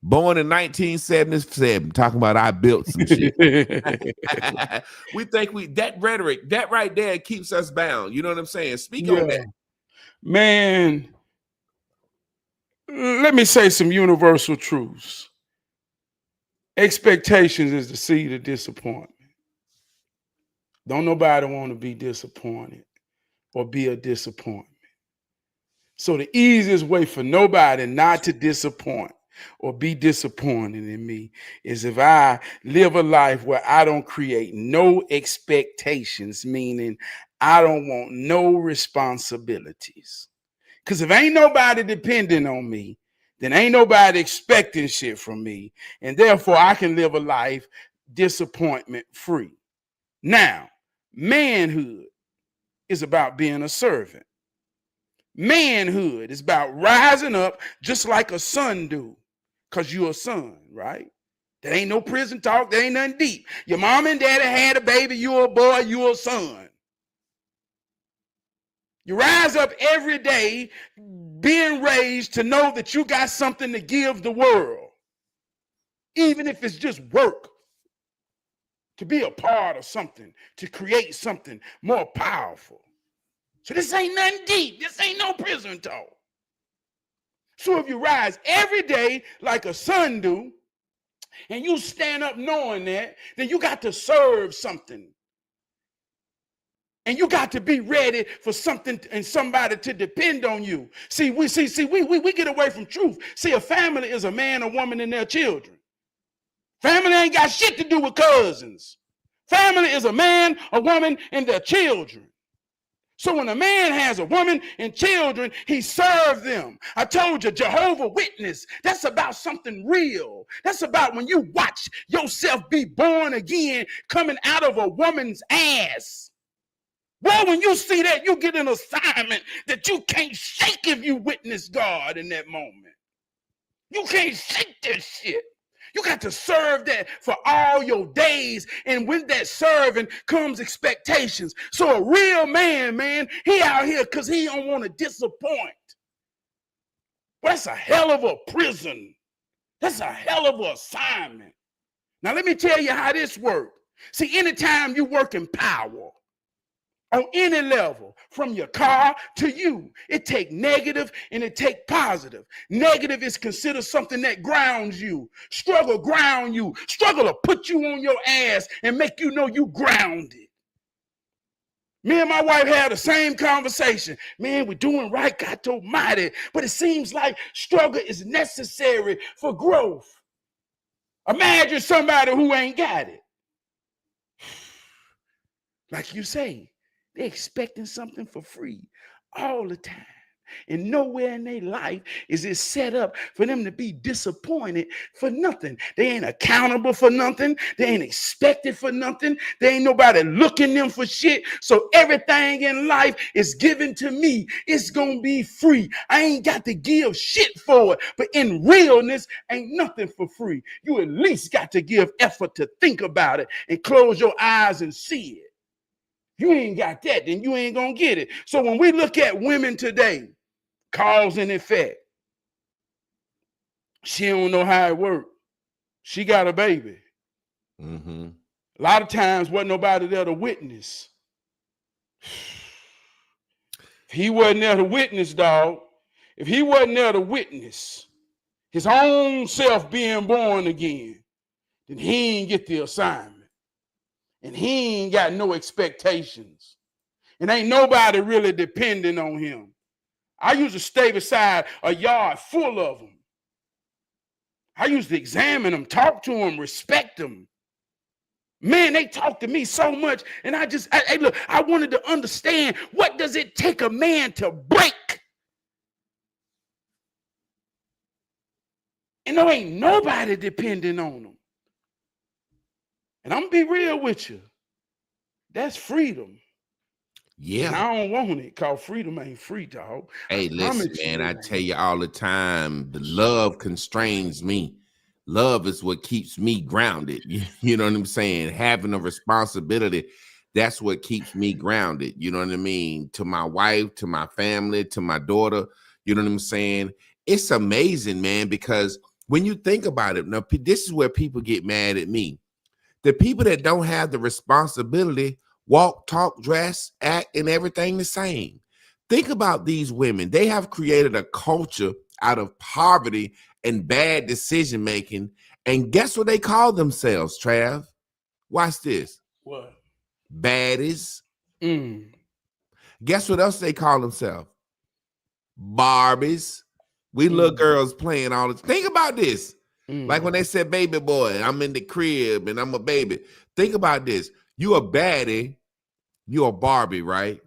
Born in 1977, talking about I built some shit. We think that rhetoric, that right there keeps us bound. You know what I'm saying? Speak on that. Man, let me say some universal truths. Expectations is the seed of disappointment. Don't nobody want to be disappointed or be a disappointment. So the easiest way for nobody not to disappoint or be disappointed in me is if I live a life where I don't create no expectations, meaning I don't want no responsibilities. Because if ain't nobody depending on me, then ain't nobody expecting shit from me. And therefore, I can live a life disappointment free. Now, manhood is about being a servant. Manhood is about rising up just like a son do, because you're a son, right? That ain't no prison talk. That ain't nothing deep. Your mom and daddy had a baby. You're a boy. You're a son. You rise up every day being raised to know that you got something to give the world, even if it's just work, to be a part of something, to create something more powerful. So this ain't nothing deep. This ain't no prison talk. So if you rise every day like a son do, and you stand up knowing that, then you got to serve something. And you got to be ready for something and somebody to depend on you. See, we get away from truth. See, a family is a man, a woman, and their children. Family ain't got shit to do with cousins. Family is a man, a woman, and their children. So when a man has a woman and children, he serves them. I told you, Jehovah Witness, that's about something real. That's about when you watch yourself be born again coming out of a woman's ass. Boy, when you see that, you get an assignment that you can't shake if you witness God in that moment. You can't shake that shit. You got to serve that for all your days. And with that serving comes expectations. So a real man, he out here because he don't want to disappoint. Well, that's a hell of a prison. That's a hell of an assignment. Now, let me tell you how this works. See, anytime you work in power, on any level, from your car to you, it take negative and it take positive. Negative is considered something that grounds you. Struggle ground you. Struggle to put you on your ass and make you know you grounded. Me and my wife had the same conversation. Man, we're doing right, God almighty. But it seems like struggle is necessary for growth. Imagine somebody who ain't got it. Like you say, they're expecting something for free all the time. And nowhere in their life is it set up for them to be disappointed for nothing. They ain't accountable for nothing. They ain't expected for nothing. There ain't nobody looking them for shit. So everything in life is given to me. It's going to be free. I ain't got to give shit for it. But in realness, ain't nothing for free. You at least got to give effort to think about it and close your eyes and see it. You ain't got that, then you ain't going to get it. So when we look at women today, cause and effect, she don't know how it works. She got a baby. Mm-hmm. A lot of times wasn't nobody there to witness. If he wasn't there to witness, dog, if he wasn't there to witness his own self being born again, then he ain't get the assignment. And he ain't got no expectations. And ain't nobody really depending on him. I used to stay beside a yard full of them. I used to examine them, talk to them, respect them. Man, they talk to me so much. And I wanted to understand, what does it take a man to break? And there ain't nobody depending on them. And I'm going to be real with you. That's freedom. Yeah. And I don't want it because freedom ain't free, dog. Hey, listen, man, I tell you all the time, the love constrains me. Love is what keeps me grounded. You know what I'm saying? Having a responsibility, that's what keeps me grounded. You know what I mean? To my wife, to my family, to my daughter. You know what I'm saying? It's amazing, man, because when you think about it, now this is where people get mad at me. The people that don't have the responsibility walk, talk, dress, act, and everything the same. Think about these women. They have created a culture out of poverty and bad decision making. And guess what they call themselves, Trav? Watch this. What? Baddies. Guess what else they call themselves? Barbies. We little girls playing all the. Think about this. Like when they said baby boy, I'm in the crib and I'm a baby. Think about this. You a baddie, you a Barbie, right?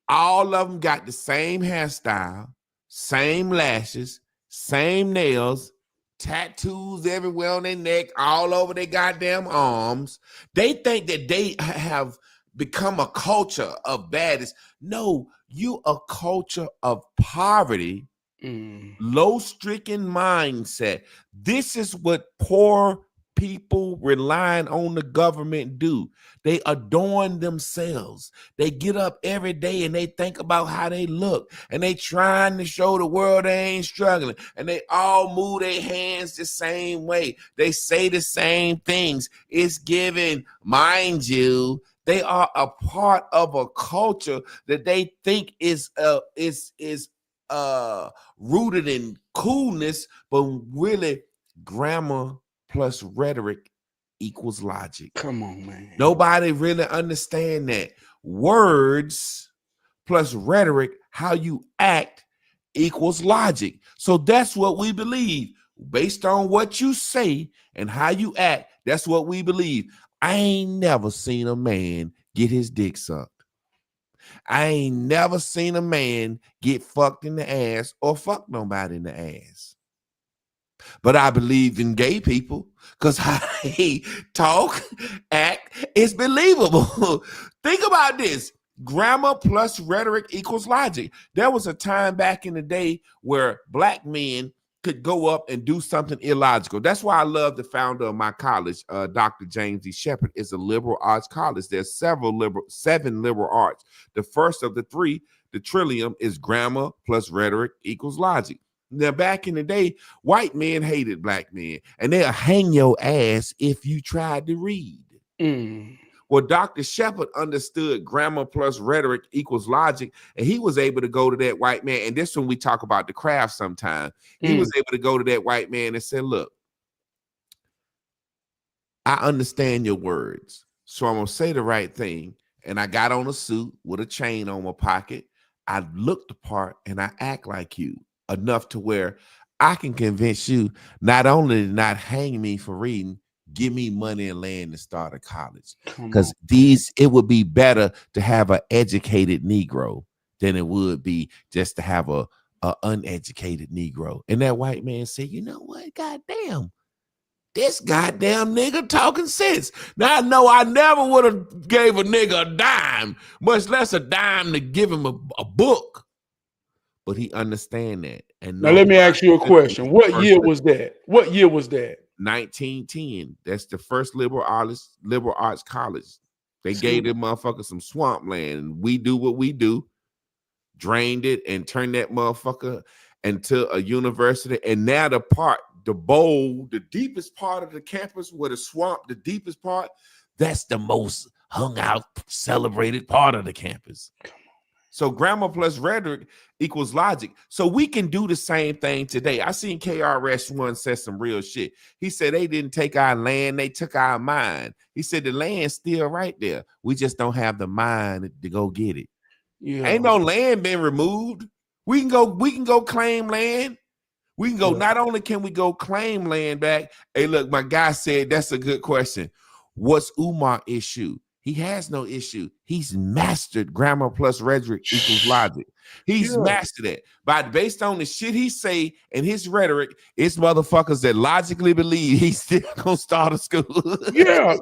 All of them got the same hairstyle, same lashes, same nails, tattoos everywhere on their neck, all over their goddamn arms. They think that they have become a culture of baddies. No, you a culture of poverty. Low-stricken mindset. This is what poor people relying on the government do. They adorn themselves. They get up every day and they think about how they look, and they trying to show the world they ain't struggling, and they all move their hands the same way. They say the same things. It's given, mind you, they are a part of a culture that they think is rooted in coolness, but really grammar plus rhetoric equals logic. Come on, man. Nobody really understand that. Words plus rhetoric, how you act, equals logic. So that's what we believe. Based on what you say and how you act, that's what we believe. I ain't never seen a man get his dick sucked. I ain't never seen a man get fucked in the ass or fuck nobody in the ass. But I believe in gay people because how they talk, act, is believable. Think about this. Grammar plus rhetoric equals logic. There was a time back in the day where black men could go up and do something illogical. That's why I love the founder of my college, Dr. James E. Shepard, is a liberal arts college. There's seven liberal arts. The first of the three, the trillium, is grammar plus rhetoric equals logic. Now, back in the day, white men hated black men, and they'll hang your ass if you tried to read. Well, Dr. Shepard understood grammar plus rhetoric equals logic, and he was able to go to that white man. And this when we talk about the craft sometime, he was able to go to that white man and say, look, I understand your words, so I'm going to say the right thing. And I got on a suit with a chain on my pocket. I look the part and I act like you enough to where I can convince you not only to not hang me for reading, give me money and land to start a college. Because it would be better to have an educated Negro than it would be just to have a uneducated Negro. And that white man said, you know what? Goddamn, this goddamn nigga talking sense. Now I know I never would have gave a nigga a dime, much less a dime to give him a book. But he understand that. And now let me ask you a question. What year was that? 1910. That's the first liberal arts college. They gave them motherfucker some swampland. And we do what we do, drained it and turned that motherfucker into a university. And now the bowl, the deepest part of the campus where the swamp, the deepest part, that's the most hung out, celebrated part of the campus. So grammar plus rhetoric equals logic. So we can do the same thing today. I seen KRS-One say some real shit. He said they didn't take our land, they took our mind. He said the land's still right there. We just don't have the mind to go get it. Yeah. Ain't no land been removed. We can go claim land. We can go, not only can we go claim land back. Hey, look, my guy said that's a good question. What's Umar's issue? He has no issue. He's mastered grammar plus rhetoric equals logic. He's mastered it. But based on the shit he say and his rhetoric, it's motherfuckers that logically believe he's still gonna start a school. Yeah.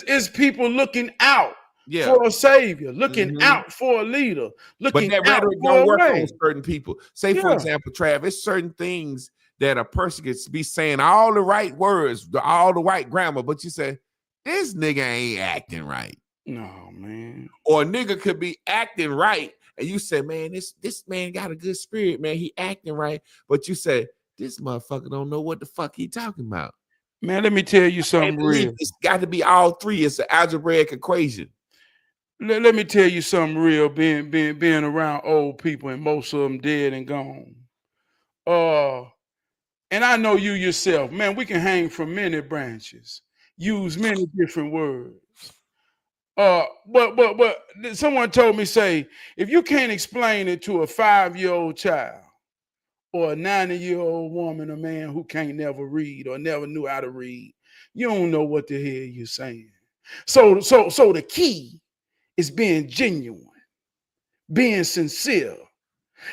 It's people looking out for a savior, looking out for a leader, looking out for a way. But that rhetoric don't work on certain people. Say, for example, Trav, it's certain things that a person could be saying all the right words, all the right grammar, but you say, this nigga ain't acting right. No, man. Or a nigga could be acting right, and you say, man, this man got a good spirit, man. He acting right. But you say, this motherfucker don't know what the fuck he talking about. Man, let me tell you something real. It's got to be all three. It's an algebraic equation. Let me tell you something real, being around old people, and most of them dead and gone. And I know you yourself, man, we can hang from many branches. Use many different words. But someone told me, say, if you can't explain it to a 5-year-old child or a 90-year-old woman or man who can't never read or never knew how to read, you don't know what the hell you're saying. So the key is being genuine, being sincere.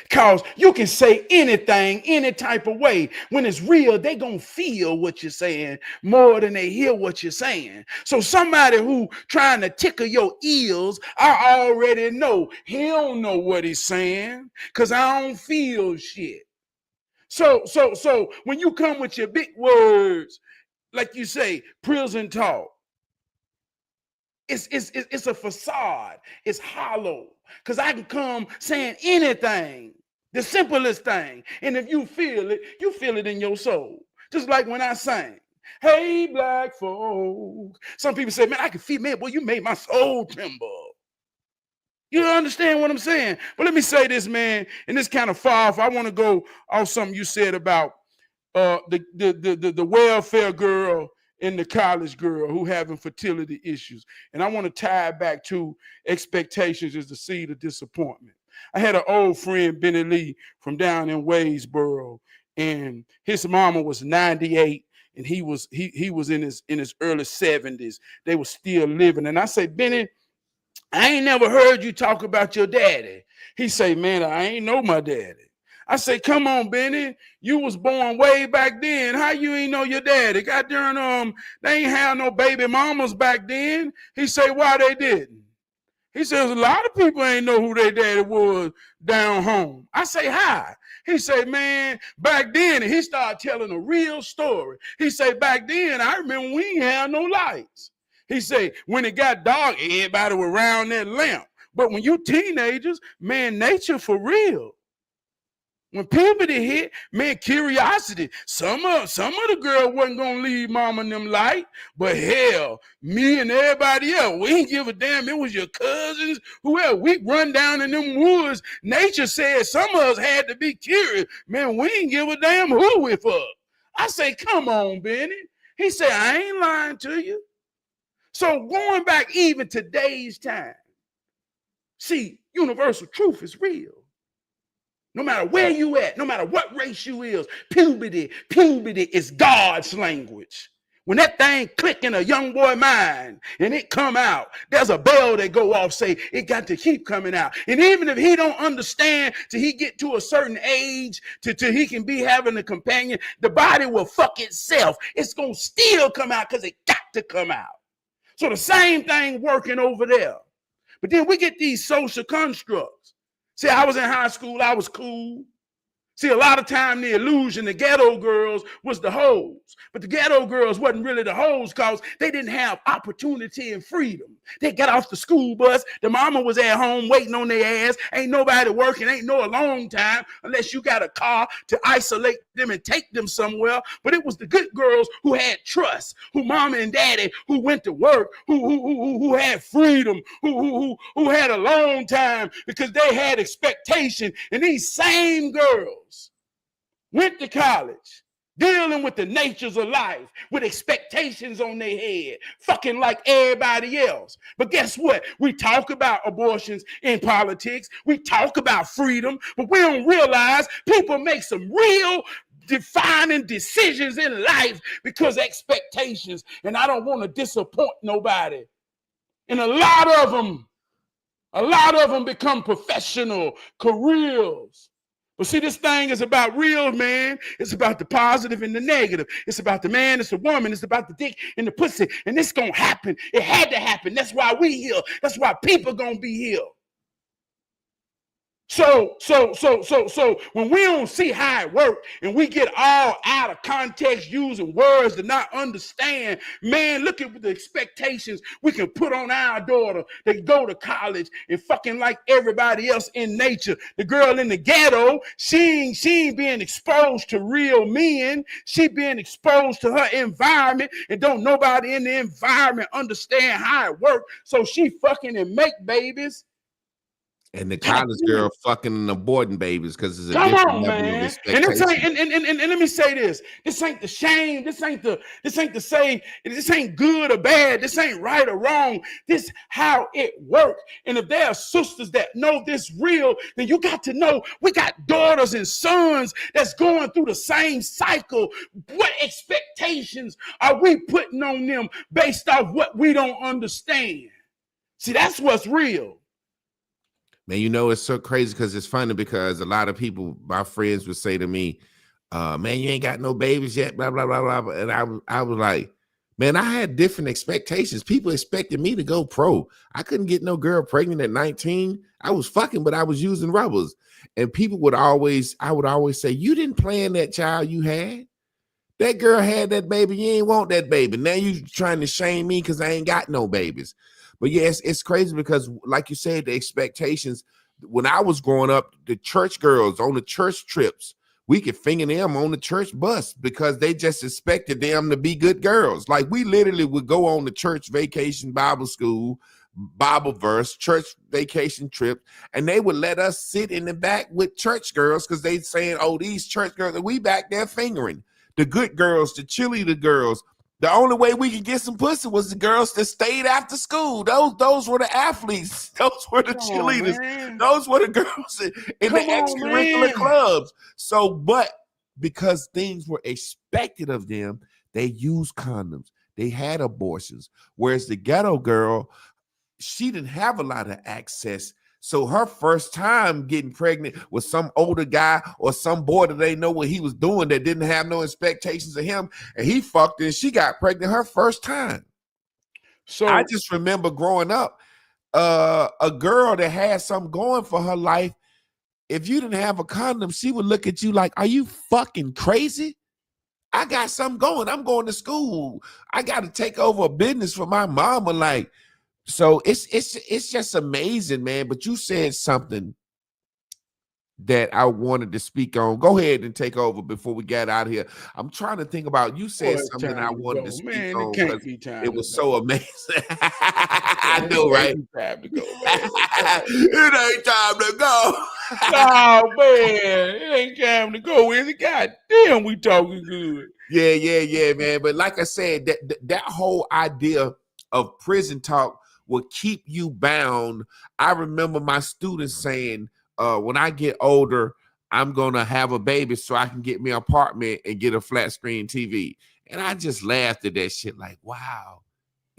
Because you can say anything, any type of way. When it's real, they gonna feel what you're saying more than they hear what you're saying. So somebody who trying to tickle your ears, I already know he don't know what he's saying because I don't feel shit. So when you come with your big words, like you say, prison talk, it's a facade. It's hollow. Because I can come saying anything, the simplest thing. And if you feel it in your soul. Just like when I sang, hey, black folk. Some people say, man, I can feel, man, boy, you made my soul tremble. You understand what I'm saying? But let me say this, man, and this kind of far off. I want to go off something you said about the welfare girl and the college girl who having fertility issues. And I want to tie it back to expectations is the seed of disappointment. I had an old friend, Benny Lee, from down in Waysboro, and his mama was 98, and he was in his early 70s. They were still living. And I say, Benny, I ain't never heard you talk about your daddy. He say, man, I ain't know my daddy. I say, come on, Benny. You was born way back then. How you ain't know your daddy? Goddamn, they ain't have no baby mamas back then. He say, why they didn't? He says, a lot of people ain't know who their daddy was down home. I say, hi. He say, man, back then, and he started telling a real story. He say, back then, I remember we ain't had no lights. He say, when it got dark, everybody was around that lamp. But when you teenagers, man, nature for real. When puberty hit, man, curiosity. Some of the girls wasn't gonna leave mama and them light, but hell, me and everybody else, we didn't give a damn. It was your cousins, whoever. We run down in them woods. Nature said some of us had to be curious. Man, we didn't give a damn who we fuck. I say, come on, Benny. He said, I ain't lying to you. So going back even today's time, see, universal truth is real. No matter where you at, no matter what race you is, puberty is God's language. When that thing click in a young boy mind and it come out, there's a bell that go off, say it got to keep coming out. And even if he don't understand till he get to a certain age, till he can be having a companion, the body will fuck itself. It's going to still come out because it got to come out. So the same thing working over there. But then we get these social constructs. See, I was in high school, I was cool. See, a lot of time the illusion, the ghetto girls was the hoes. But the ghetto girls wasn't really the hoes because they didn't have opportunity and freedom. They got off the school bus. The mama was at home waiting on their ass. Ain't nobody working. Ain't no alone time unless you got a car to isolate them and take them somewhere. But it was the good girls who had trust, who mama and daddy, who went to work, who had freedom, who had a long time because they had expectation. And these same girls went to college, dealing with the natures of life, with expectations on their head, fucking like everybody else. But guess what? We talk about abortions in politics. We talk about freedom, but we don't realize people make some real defining decisions in life because expectations. And I don't want to disappoint nobody. And a lot of them become professional careers. But see, this thing is about real, man. It's about the positive and the negative. It's about the man, it's the woman, it's about the dick and the pussy. And this gonna happen. It had to happen. That's why we here. That's why people gonna be here. So when we don't see how it works and we get all out of context using words to not understand, man, look at the expectations we can put on our daughter that go to college and fucking like everybody else in nature. The girl in the ghetto, she ain't being exposed to real men. She being exposed to her environment and don't nobody in the environment understand how it works. So she fucking and make babies. And the college girl fucking and aborting babies because it's a Come different on, level man. of expectation. And let me say this. This ain't the shame. This ain't the say, this ain't good or bad. This ain't right or wrong. This how it works. And if there are sisters that know this real, then you got to know we got daughters and sons that's going through the same cycle. What expectations are we putting on them based off what we don't understand? See, that's what's real. Man, you know, it's so crazy because it's funny because a lot of people, my friends would say to me, man, you ain't got no babies yet, blah, blah, blah, blah. And I was like, man, I had different expectations. People expected me to go pro. I couldn't get no girl pregnant at 19. I was fucking, but I was using rubbers. And people I would always say, you didn't plan that child you had. That girl had that baby. You ain't want that baby. Now you trying to shame me because I ain't got no babies. But yes, it's crazy because, like you said, the expectations. When I was growing up, the church girls on the church trips, we could finger them on the church bus because they just expected them to be good girls. Like we literally would go on the church vacation Bible school, Bible verse, church vacation trip, and they would let us sit in the back with church girls because they saying, oh, these church girls, and we back there fingering the good girls, the cheerleader girls. The only way we could get some pussy was the girls that stayed after school. Those were the athletes. Those were the cheerleaders. Those were the girls in the extracurricular clubs. So, but because things were expected of them, they used condoms. They had abortions. Whereas the ghetto girl, she didn't have a lot of access. So her first time getting pregnant was some older guy or some boy that they know what he was doing that didn't have no expectations of him. And he fucked her and she got pregnant her first time. So I just remember growing up, a girl that had something going for her life, if you didn't have a condom, she would look at you like, are you fucking crazy? I got something going. I'm going to school. I got to take over a business for my mama. Like, so it's just amazing, man. But you said something that I wanted to speak on. Go ahead and take over before we get out of here. I'm trying to think about, you Oh, said it's something I time to wanted to go. speak Man, it on can't because be time it to was so go. amazing. I Man, know, it right? ain't time to go, man. It ain't time to go. Oh man, it ain't time to go, is it? God damn, we talking good. Yeah, man. But like I said, that whole idea of prison talk will keep you bound. I remember my students saying, when I get older, I'm gonna have a baby so I can get me an apartment and get a flat screen TV. And I just laughed at that shit, like, wow,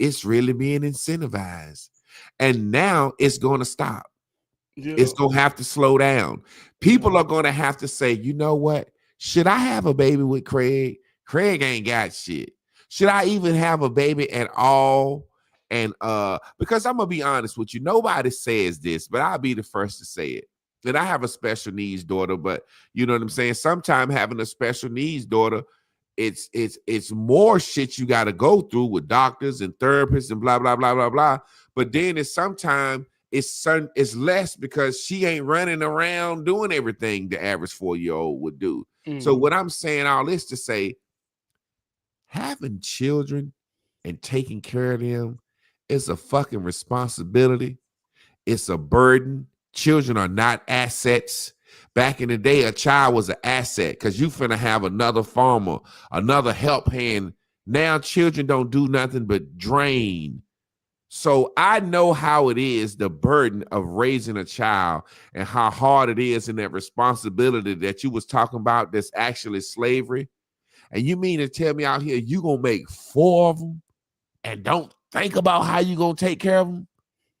it's really being incentivized. And now it's gonna stop. It's Yeah, gonna have to slow down. yeah. People are gonna have to say, you know what? Should I have a baby with Craig? Craig ain't got shit. Should I even have a baby at all? And because I'm gonna be honest with you, nobody says this, but I'll be the first to say it. And I have a special needs daughter, but you know what I'm saying? Sometimes having a special needs daughter, it's more shit you got to go through with doctors and therapists and blah blah blah blah blah. But then it's sometimes it's less because she ain't running around doing everything the average 4-year-old would do. So Mm, what I'm saying all this to say, having children and taking care of them is a fucking responsibility. It's a burden. Children are not assets. Back in the day, a child was an asset because you finna have another farmer, another help hand. Now children don't do nothing but drain. So I know how it is, the burden of raising a child and how hard it is and that responsibility that you was talking about that's actually slavery. And you mean to tell me out here you gonna make 4 of them and don't think about how you gonna take care of them?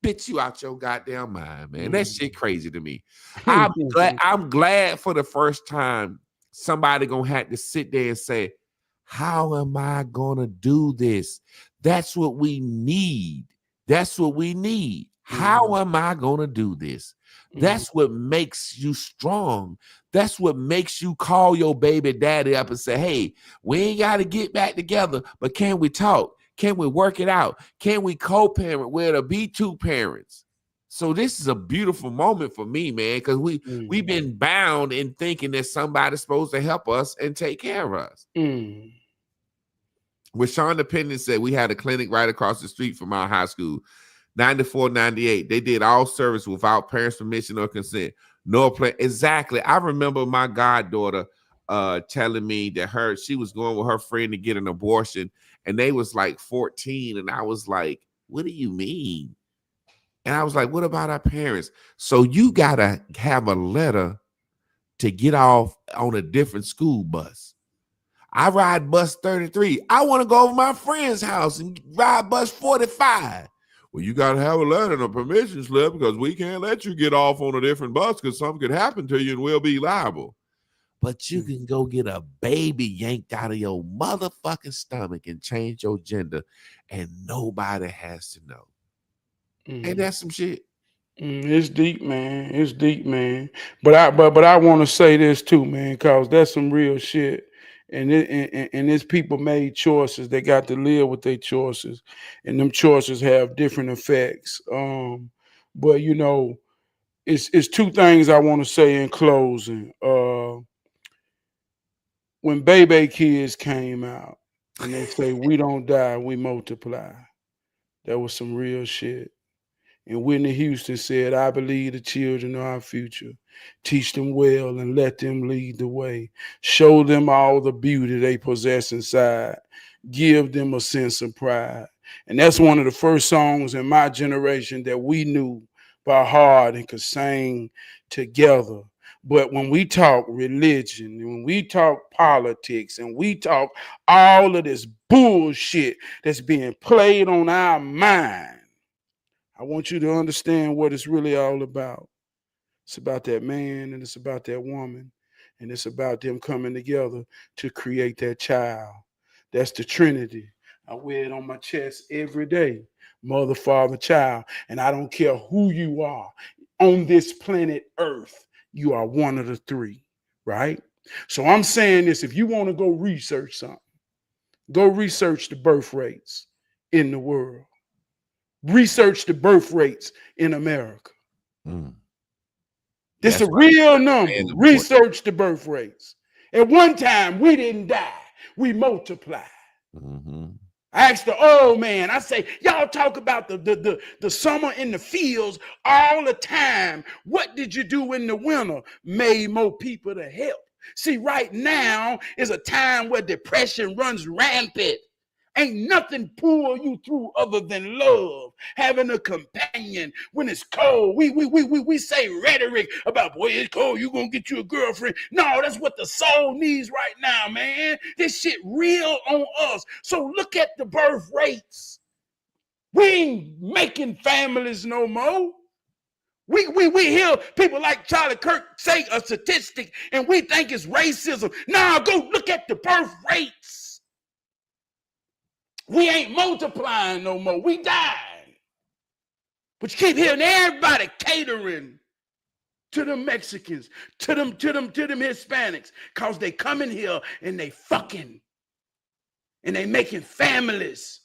Bitch, you out your goddamn mind, man. That shit crazy to me. I'm glad for the first time somebody gonna have to sit there and say, how am I gonna do this? That's what we need. That's what we need. How am I gonna do this? mm, That's what makes you strong. That's what makes you call your baby daddy up and say, hey, we ain't got to get back together, but can we talk? Can we work it out? Can we co-parent? We're to be 2 parents. So this is a beautiful moment for me, man, because we've mm, been bound in thinking that somebody's supposed to help us and take care of us. mm. Rashawn Dependent said we had a clinic right across the street from our high school. 94, 98. They did all service without parents' permission or consent. No plan. Exactly. I remember my goddaughter telling me that she was going with her friend to get an abortion, and they was like 14. And I was like, what do you mean? And I was like, what about our parents? So you gotta have a letter to get off on a different school bus. I ride bus 33. I want to go over my friend's house and ride bus 45. Well, you got to have a letter and a permission slip because we can't let you get off on a different bus because something could happen to you and we'll be liable. But you can go get a baby yanked out of your motherfucking stomach and change your gender, and nobody has to know. Ain't that some shit? It's deep, man. It's deep, man. But I want to say this too, man, cause that's some real shit. And it's people made choices. They got to live with their choices, and them choices have different effects. But it's 2 things I want to say in closing. When Baby Kids came out, and they say we don't die, we multiply. That was some real shit. And Whitney Houston said, I believe the children are our future. Teach them well and let them lead the way. Show them all the beauty they possess inside. Give them a sense of pride. And that's one of the first songs in my generation that we knew by heart and could sing together. But when we talk religion, when we talk politics, and we talk all of this bullshit that's being played on our mind, I want you to understand what it's really all about. It's about that man and it's about that woman. And it's about them coming together to create that child. That's the Trinity. I wear it on my chest every day. mother, father, child. And I don't care who you are on this planet Earth, you are one of the three, right? So I'm saying this, if you want to go research something, go research the birth rates in the world. Research the birth rates in America. This is a real number. Research the birth rates. At one time, we didn't die. We multiplied. I asked the old man, I say, y'all talk about the summer in the fields all the time. What did you do in the winter? Made more people to help. See, right now is a time where depression runs rampant. Ain't nothing pull you through other than love, having a companion when it's cold. We say rhetoric about, boy, it's cold, you gonna get you a girlfriend. No, that's what the soul needs right now, man. This shit real on us. So look at the birth rates. We ain't making families no more. We hear people like Charlie Kirk say a statistic and we think it's racism. Now go look at the birth rates. We ain't multiplying no more. We died. But you keep hearing everybody catering to the Mexicans, to them Hispanics, because they come in here and they fucking and they making families.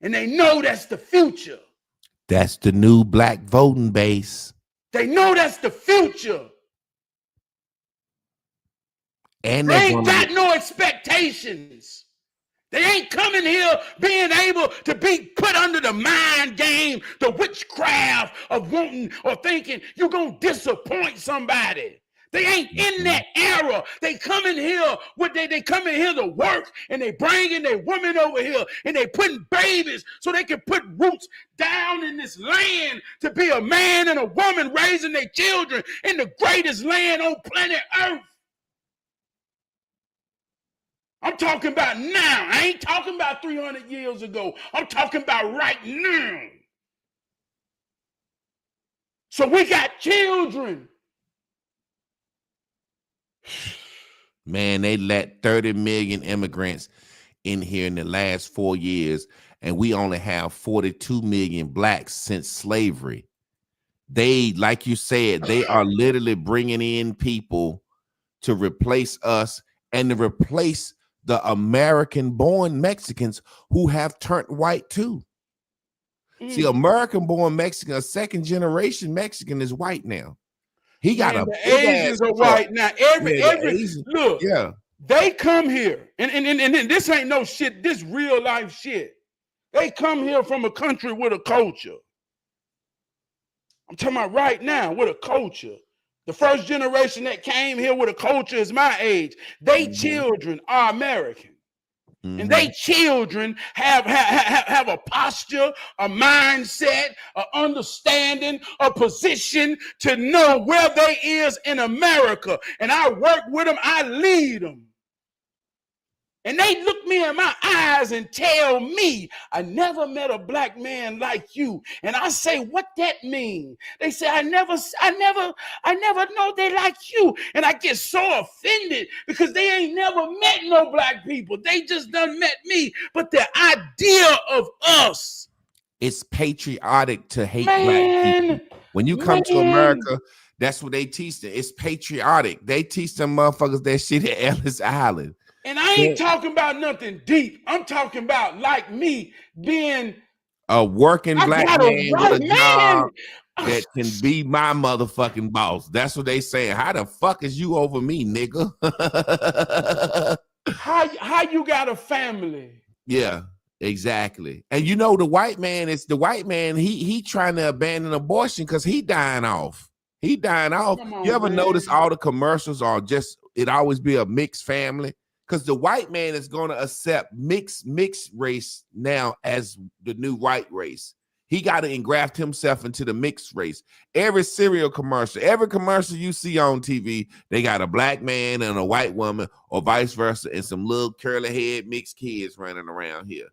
And they know that's the future. That's the new black voting base. They know that's the future. And they ain't got no expectations. They ain't coming here being able to be put under the mind game, the witchcraft of wanting or thinking you're going to disappoint somebody. They ain't in that era. They come in here they come in here to work, and they bringing their women over here and they putting babies so they can put roots down in this land to be a man and a woman raising their children in the greatest land on planet Earth. I'm talking about now. I ain't talking about 300 years ago. I'm talking about right now. So we got children. Man, they let 30 million immigrants in here in the last 4 years, and we only have 42 million blacks since slavery. They, like you said, they are literally bringing in people to replace us and to replace the American-born Mexicans who have turned white too. See, American-born Mexican, a second-generation Mexican is white now. He got the Asians are white now. Look, they come here, and this ain't no shit. This real life shit. They come here from a country with a culture. I'm talking about right now with a culture. The first generation that came here with a culture is my age. They children are American. And they children have a posture, a mindset, an understanding, a position to know where they is in America. And I work with them, I lead them. And they look me in my eyes and tell me, I never met a black man like you. And I say, what that mean? They say, I never know they like you. And I get so offended because they ain't never met no black people. They just done met me. But the idea of us. It's patriotic to hate black people. When you come to America, that's what they teach them. It's patriotic. They teach them motherfuckers that shit at Ellis Island. And I ain't talking about nothing deep. I'm talking about like me being a working black man with a job that can be my motherfucking boss. That's what they saying. How the fuck is you over me, nigga? How you got a family? Yeah, exactly. And you know the white man, he trying to abandon abortion because he dying off. He dying off. You ever notice all the commercials are just, it always be a mixed family? Because the white man is going to accept mixed race now as the new white race. He got to engraft himself into the mixed race. Every cereal commercial, every commercial you see on TV, they got a black man and a white woman or vice versa and some little curly head mixed kids running around here.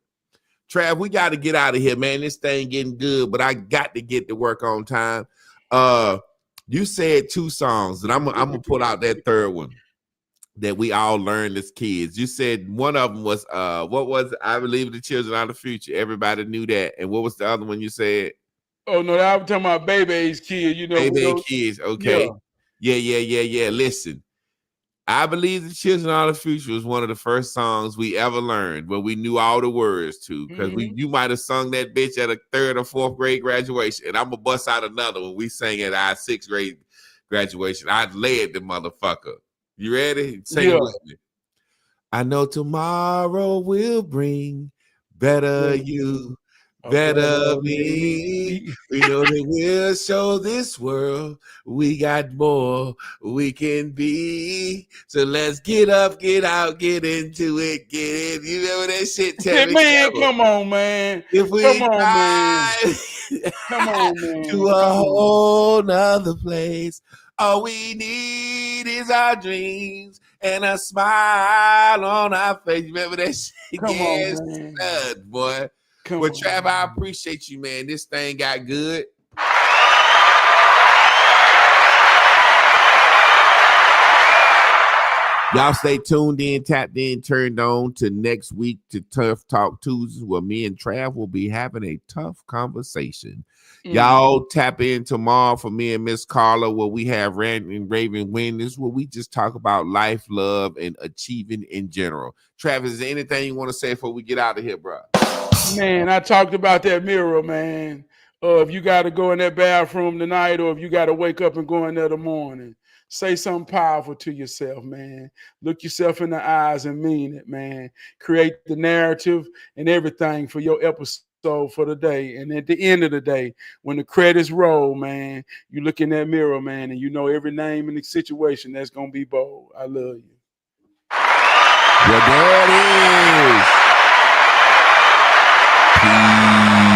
Trav, we got to get out of here, man. This thing getting good, but I got to get to work on time. You said 2 songs, and I'm going to pull out that third one. that we all learned as kids? You said one of them was what was it? I believe the children are the future. Everybody knew that. And what was the other one you said? Oh no, I was talking about baby age kids. You know, Baby kids. Okay. Yeah. Listen, I believe the children are the future was one of the first songs we ever learned when we knew all the words to. Because you might have sung that bitch at a 3rd or 4th grade graduation, and I'm gonna bust out another one. We sang at our 6th grade graduation. I led the motherfucker. You ready? Sing it with me. I know tomorrow will bring better you, better me. We know that we'll show this world we got more we can be. So let's get up, get out, get into it, get in. You remember that shit, Terry? Man, come on, man. If we come on, man. To a whole nother place, all we need is our dreams and a smile on our face. Remember that shit? Come on, man. Stud, boy. Well, Trav, I appreciate you, man. This thing got good. Y'all stay tuned in, tapped in, turned on to next week to Tough Talk Tuesdays, where me and Trav will be having a tough conversation. Y'all tap in tomorrow for me and Miss Carla, where we have Rand and Raven Winners, where we just talk about life, love, and achieving in general. Travis, is there anything you want to say before we get out of here, bro? Man, I talked about that mirror, man. If you got to go in that bathroom tonight, or if you got to wake up and go in there in the morning, say something powerful to yourself, man. Look yourself in the eyes and mean it, man. Create the narrative and everything for your episode for the day. And at the end of the day, when the credits roll, man, you look in that mirror, man, and you know every name in the situation that's going to be bold. I love you. Well, there it is. Peace.